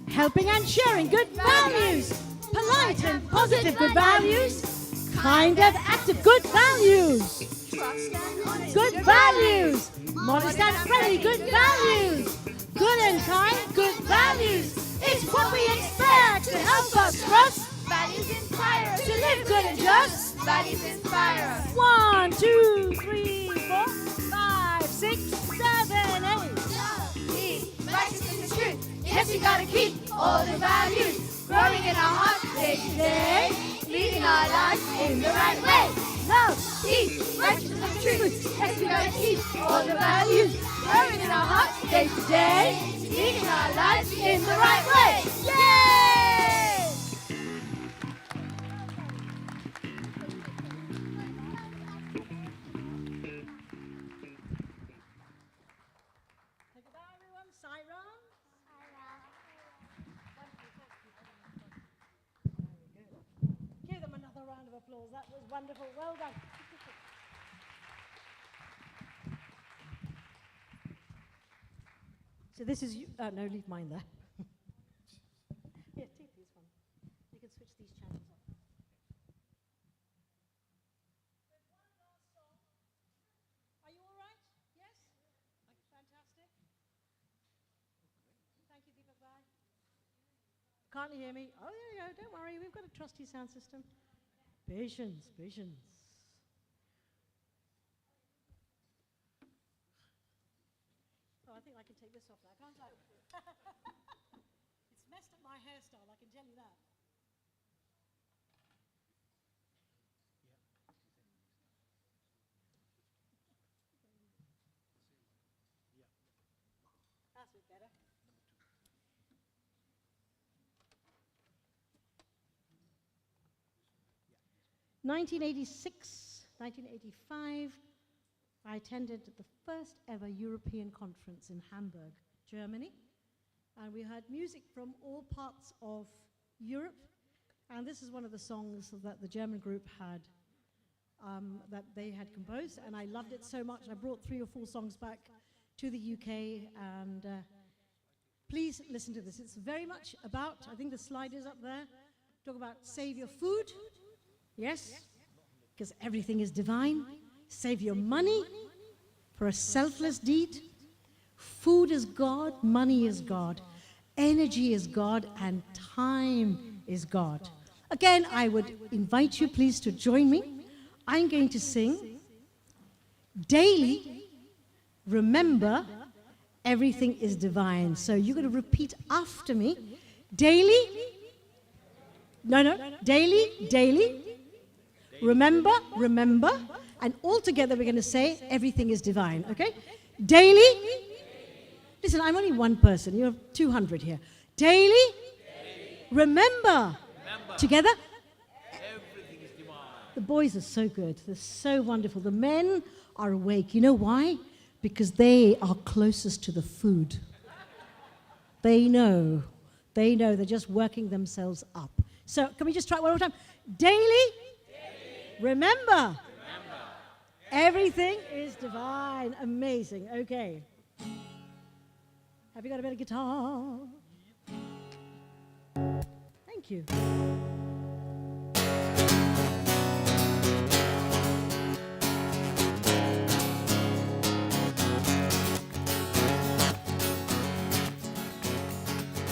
Helping and sharing, good values. Polite and positive, good values. Kind and active, good values. Good values. Modest and friendly, good values. Good and kind, good values. It's what we expect to help us trust. Values inspire us to live good and just. Values inspire us. 1, 2, 3, 4, 5, 6, 7, 8. Love, peace, righteousness, and truth. Yes, we gotta keep all the values growing in our hearts day to day, leading our lives in the right way. Love, peace, righteousness, and truth. Yes, we gotta keep all the values growing in our hearts day to day, leading our lives in the right way. Yay! Goodbye, everyone. Sai Ram. Give them another round of applause. That was wonderful. Well done. So this is you. No, leave mine there. Yeah, take this one. You can switch these channels up. Are you all right? Yes? Fantastic. Thank you, Deepak Bhai. Can't you hear me? Oh, yeah, don't worry. We've got a trusty sound system. Patience, patience. Oh, I think I can take this off now, can't I? It's messed up my hairstyle, I can tell you that. 1986, 1985, I attended the first ever European conference in Hamburg, Germany. And we heard music from all parts of Europe. And this is one of the songs that the German group had, that they had composed. And I loved it so much. I brought 3 or 4 songs back to the UK. And please listen to this. It's very much about, I think the slide is up there, talk about save your food. Yes, because everything is divine. Save your money for a selfless deed. Food is God, money is God, energy is God, and time is God. Again, I would invite you please to join me. I'm going to sing daily, remember, everything is divine. So you're going to repeat after me. Daily, daily, remember, and all together we're going to say everything is divine, okay? Daily. Listen, I'm only one person. You're 200 here. Daily. Remember. Together. Everything is divine. The boys are so good. They're so wonderful. The men are awake. You know why? Because they are closest to the food. They know. They're just working themselves up. So can we just try it one more time? Daily. Remember. Everything is divine. Amazing. Okay. Have you got a bit of guitar? Thank you.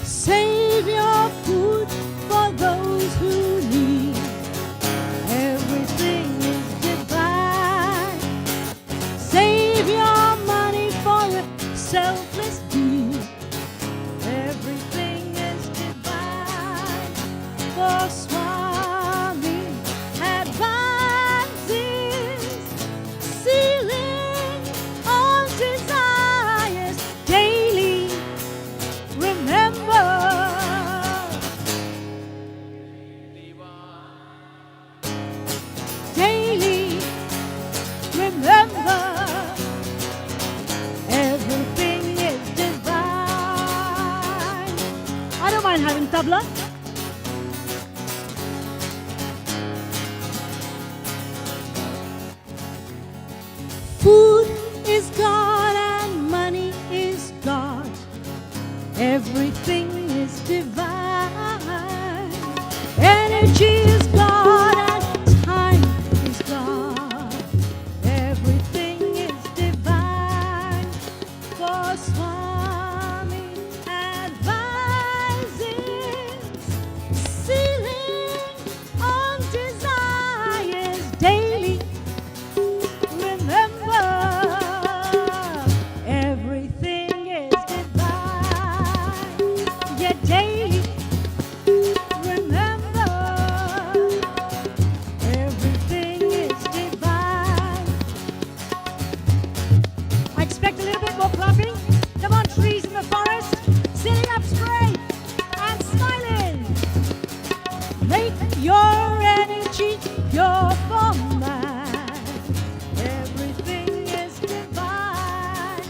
Save your food for those who need. Everything is divine. Save your money for a selfless deed. Everything is divine. For Swami advises, sealing all desires daily. Remember, daily, remember, everything is divine. I don't mind having tabla. Food is God and money is God. Everything is divine. Energy is God and time is God. Everything is divine. For Swami advises, sealing on desires daily. Remember, everything is divine. Yet daily, remember, everything is divine. I expect a little bit more clapping. Come on, trees in the forest, sitting up straight and smiling. Make your energy your for man. Everything is divine.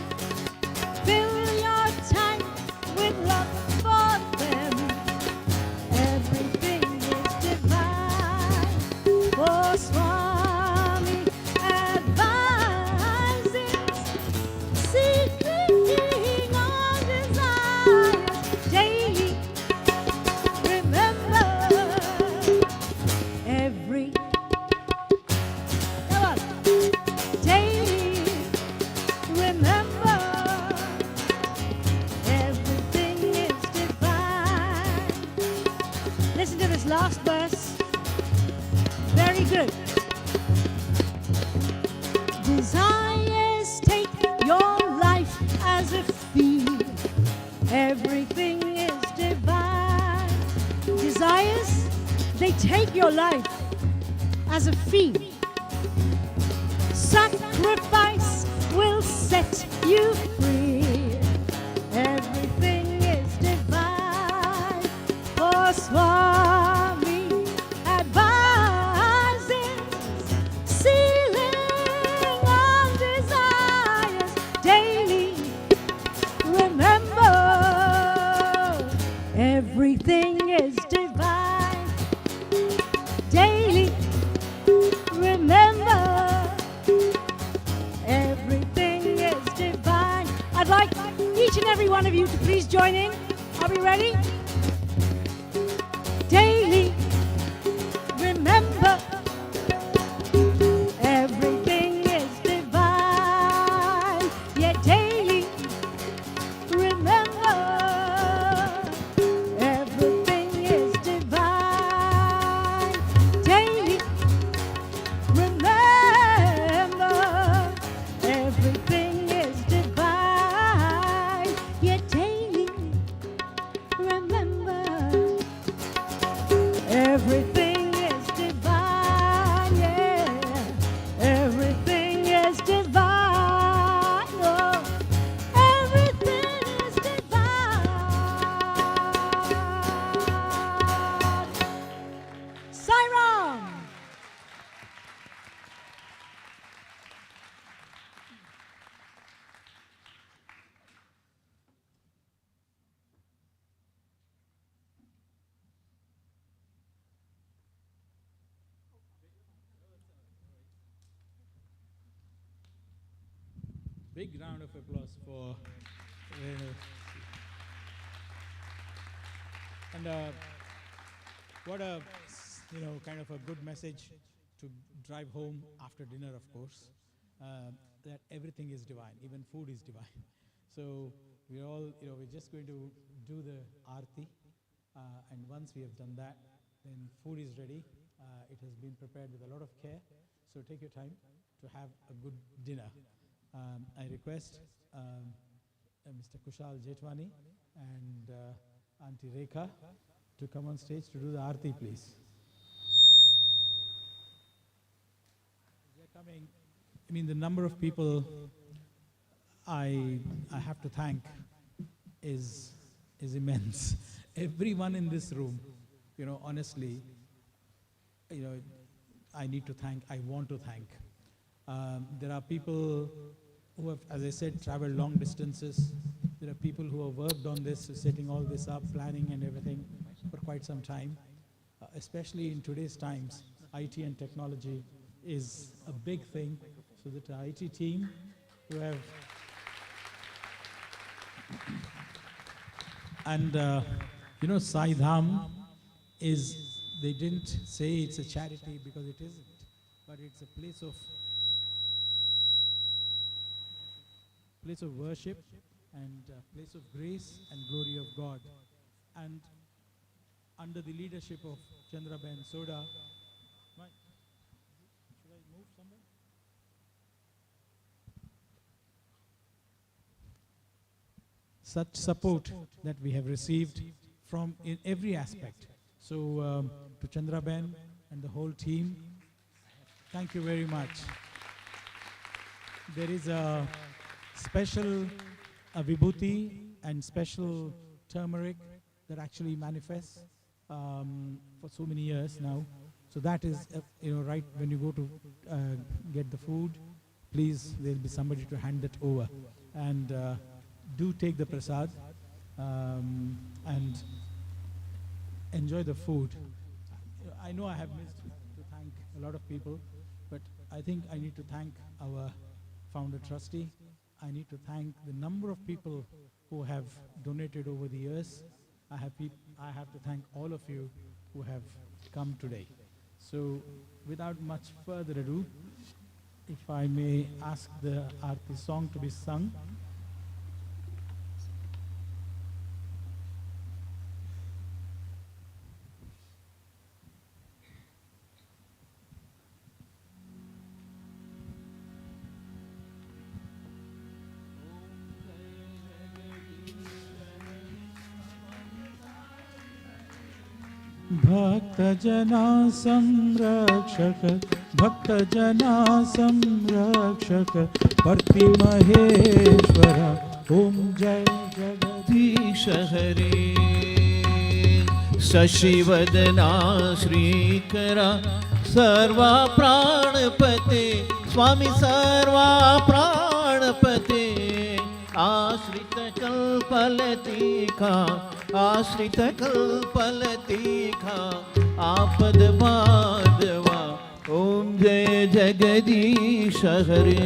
Fill your tank with love for them. Everything is divine. For Swami advises, seeking all desires daily. Remember, every come on, daily. Remember, everything is divine. Listen to this last verse. Very good. Desires take your life as a fee. Everything is divine. Desires, they take your life as a fee. Sacrifice will set you free. Everything is divine. For Swami advises, each and every one of you to please join in. Are we ready? Daily, remember, everything is divine. Yeah, daily, remember, everything is divine. Daily, remember, everything is divine. Yeah, daily, remember, everything is divine. Yeah, everything is divine. Oh, everything is divine. Sairam. Big round of applause for and what a kind of a good message to drive home after dinner, of course, that everything is divine, even food is divine. So we're all we're just going to do the arti, and once we have done that, then food is ready. It has been prepared with a lot of care, so take your time to have a good dinner. I request Mr. Kushal Jetwani and Auntie Rekha to come on stage to do the Aarti, please. They're coming. I mean, the number of people I have to thank is immense. Everyone in this room, honestly, I need to thank, I want to thank. There are people who have, as I said, traveled long distances. There are people who have worked on this, setting all this up, planning and everything for quite some time. Especially in today's times, IT and technology is a big thing. So the IT team who have... And, Sai Dham is, they didn't say it's a charity because it isn't, but it's a place of worship and place of grace and glory of God. And under the leadership of Chandraben Soda, should I move somewhere? Such support that we have received from in every aspect. So to Chandraben and the whole team, thank you very much. There is a special vibhuti and special turmeric that actually manifests for so many years now. So that is, right when you go to get the food, please, there'll be somebody to hand that over. And do take the prasad and enjoy the food. I know I have missed to thank a lot of people, but I think I need to thank our founder trustee. I need to thank the number of people who have donated over the years. I have to thank all of you who have come today. So without much further ado, if I may ask the Aarti song to be sung. भक्तजना संरक्षक पर्ति महेश्वर ओम जय जगदीश हरे शशिवदना श्रीकरा सर्वा प्राणपते स्वामी सर्वा प्राणपते आश्रित कल्पलतिका आश्रित कल्पलतिका आपद बांधवा ओम जय जगदीश हरे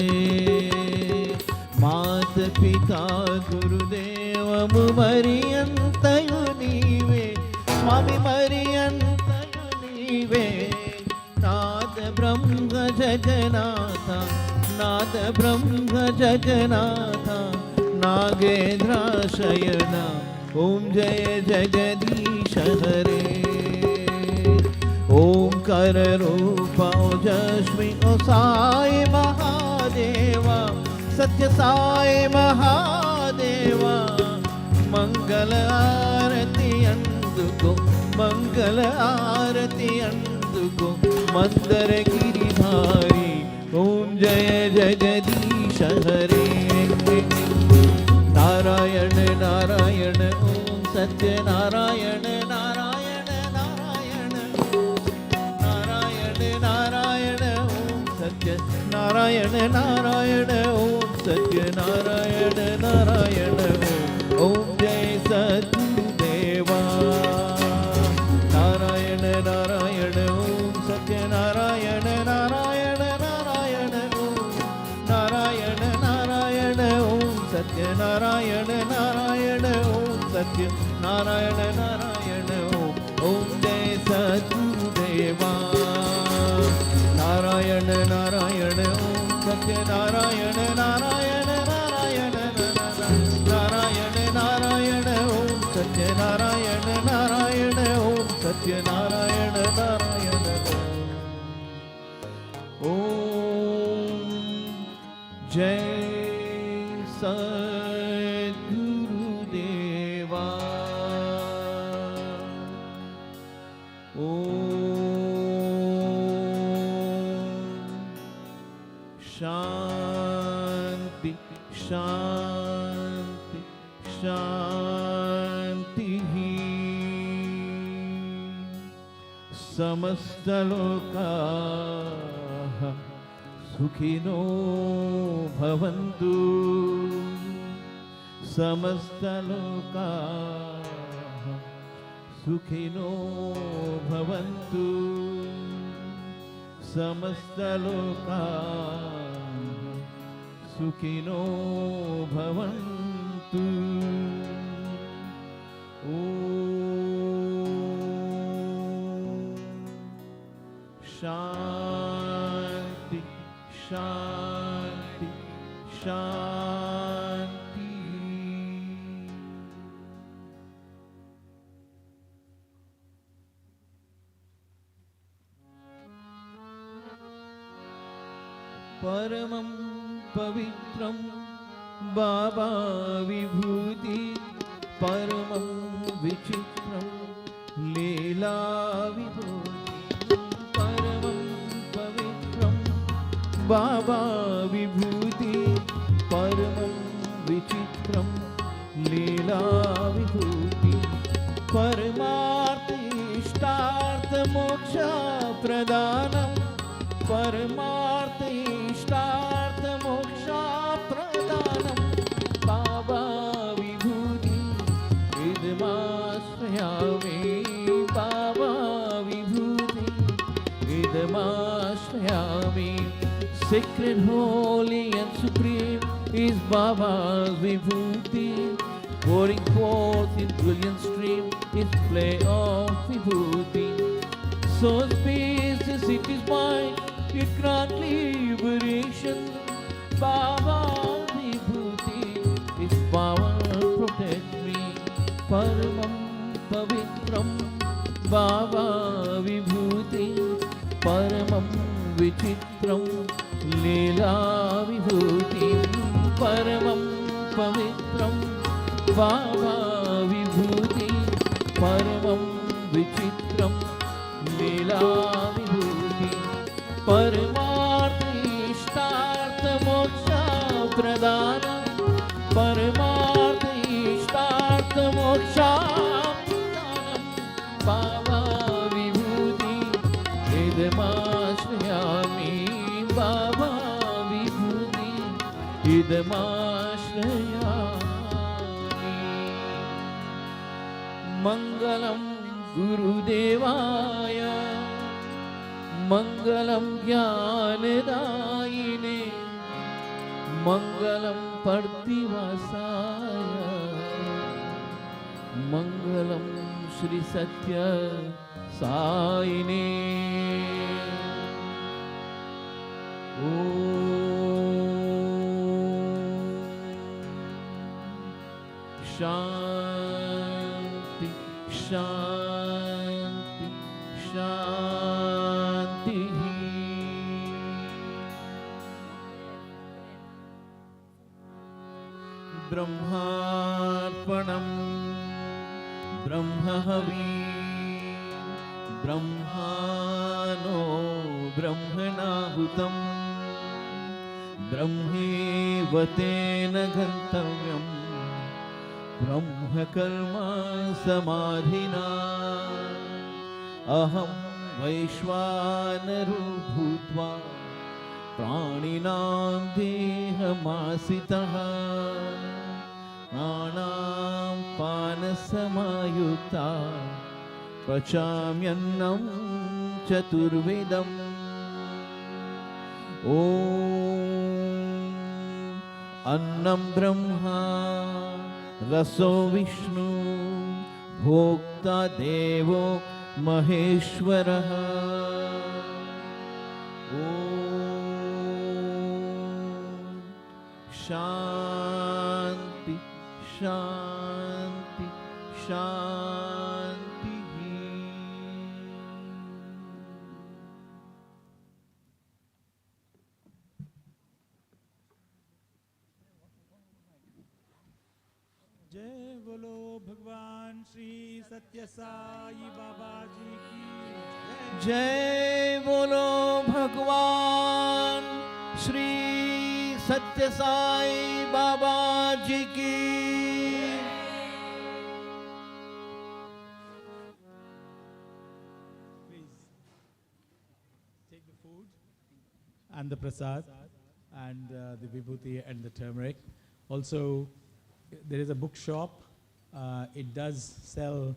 मात पिता गुरुदेव నామము మరియంతయు నీవే స్వామి మరియంతయు నీవే నాద బ్రహ్మ జగన్నాథ నాద బ్రహ్మ జగన్నాథ नागेन्द्राशयन ओम जय जगदीश हरे ओंकार रूप ओजस्वी ओ साई महादेवा सत्य साई महादेवा मंगल आरती अंदुको मंगल आरती अंदुको मंदर गिरिधारी ओम जय जगदीश हरे नारायण नारायण ओम सत्य नारायण नारायण नारायण नारायण नारायण ओम सत्य नारायण नारायण ओम सत्य नारायण नारायण ओम जय सद्गुरुदेवा नारायण नारायण ओम सत्य नारायण नारायण नारायण ओम नारायण नारायण ओम सत्य नारायण नारायण ओम सत्य नारायण नारायण ओम जय सद्गुरुदेवा नारायण नारायण ओम सत्य नारायण नारायण नारायण नारायण नारायण ओम सत्य नारायण नारायण ओम सत्य नारायण नारायण ओम जय सद्गुरुदेवा शांति शांति शांति समस्त लोकाः सुखिनो भवन्तु समस्त लोकाः सुखिनो भवन्तु समस्त लोकाः सुखिनो भवन्तु शांति शांति शांति परमं पवित्रं बाबा विभूति परमं विचित्रं लीला विभूति परमं पवित्रं बाबा विभूति परमं विचित्रं लीला विभूति परमार्थ इष्टार्थ मोक्ष प्रदानं परमार्थ इष्टार्थ मोक्ष प्रदानं बाबा विभूति इदमाश्रयामि बाबा विभूति इदमाश्रयामि sacred, holy and supreme is Baba's vibhuti, pouring forth in brilliant stream his play of vibhuti. So spacious it is mine, it grant liberation. Baba's vibhuti, his power protect me. Paramam pavitram Baba vibhuti, paramam vichitram लीला विभूति परमं पवित्रं बाबा विभूति परमं विचित्रं लीला विभूति परमार्थ इष्टार्थ मोक्ष प्रदानं परमार्थ इष्टार्थ मोक्ष प्रदानं बाबा विभूति इदमाश्रयामि बाबा विभूति इदमाश्रयामि मंगलम गुरुदेवाय मंगलम ज्ञानदायिने मंगलम पर्दिवासाय Mangalam Shri Sathya Saine. Shanti, Shanti, Shanti. Brahmarpanam, Brahmahavi, Brahmano, Brahmanahutam, Brahmevatena Gantavyam, Brahmakarma Samadhina, Aham Vaishvanaru Bhutva, Praninam Dehamasitaha, Pranam Panasamayutta, Pachamyannam Chaturvedam. Om Annam Brahma Raso Vishnu Bhokta Devo Maheshwaraha. Om Shanti, Shanti, Shanti. जय बोलो भगवान श्री सत्य साई बाबा जी की जय बोलो भगवान श्री सत्य साई बाबा जी की। Take the food and the prasad and the vibhuti and the turmeric. Also, there is a bookshop. It does sell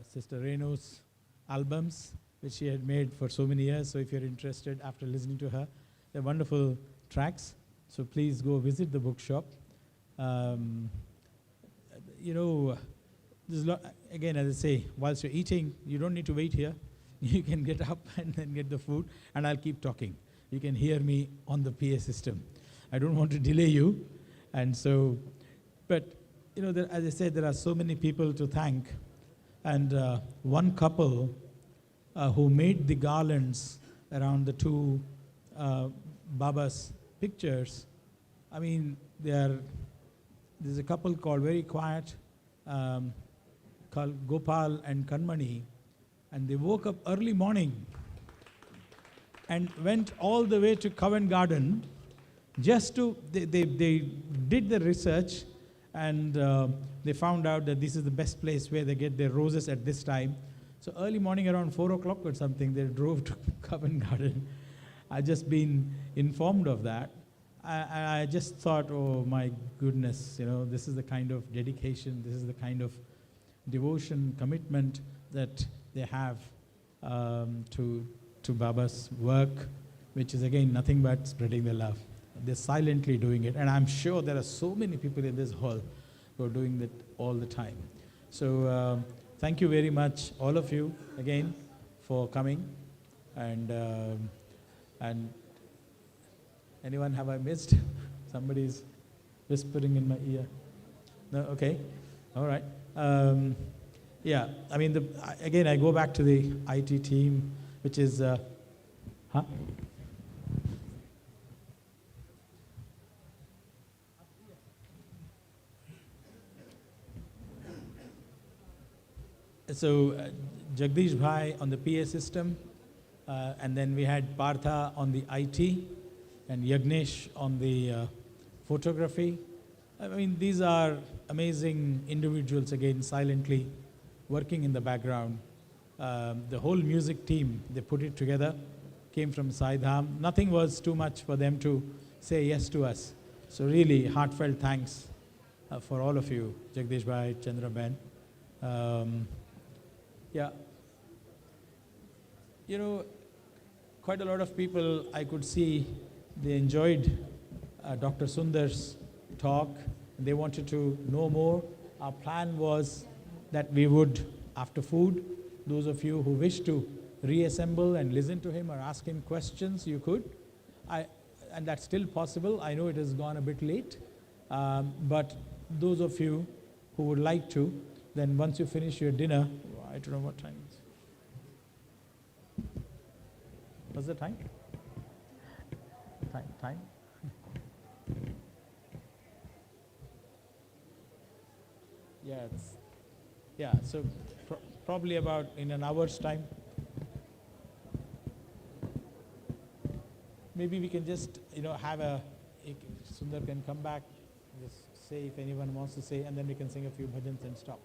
Sister Renu's albums, which she had made for so many years. So if you're interested after listening to her, they're wonderful tracks. So please go visit the bookshop. You know, there's a lot, again, as I say, whilst you're eating, you don't need to wait here. You can get up and then get the food, and I'll keep talking. You can hear me on the PA system. I don't want to delay you. And so, but, you know, as I said, there are so many people to thank. And one couple who made the garlands around the two Baba's pictures, I mean, there's a couple called very quiet, called Gopal and Kanmani, and they woke up early morning and went all the way to Covent Garden just to, they did the research, and they found out that this is the best place where they get their roses at this time. So early morning around 4 o'clock or something, they drove to Covent Garden. I just been informed of that. I just thought, oh my goodness, you know, this is the kind of dedication, this is the kind of devotion, commitment that they have to Baba's work, which is again nothing but spreading the love. They're silently doing it, and I'm sure there are so many people in this hall who are doing that all the time. So thank you very much, all of you, again, for coming. And anyone have I missed? Somebody's whispering in my ear. No, okay, all right. Yeah, I mean, again, I go back to the IT team, which is, So Jagdish Bhai on the PA system, and then we had Partha on the IT, and Yagnesh on the photography. I mean, these are amazing individuals, again, silently working in the background. The whole music team, they put it together, came from Sai Dham. Nothing was too much for them to say yes to us. So really, heartfelt thanks for all of you, Jagdish Bhai, Chandra Ben. Yeah. You know, quite a lot of people I could see, they enjoyed Dr. Sundar's talk. They wanted to know more. Our plan was that we would, after food, those of you who wish to reassemble and listen to him or ask him questions, you could. And that's still possible. I know it has gone a bit late, but those of you who would like to, then once you finish your dinner, I don't know what time it is. What's the time? Time? So probably about in an hour's time. Maybe we can just, have Sundar can come back, just say if anyone wants to say, and then we can sing a few bhajans and stop.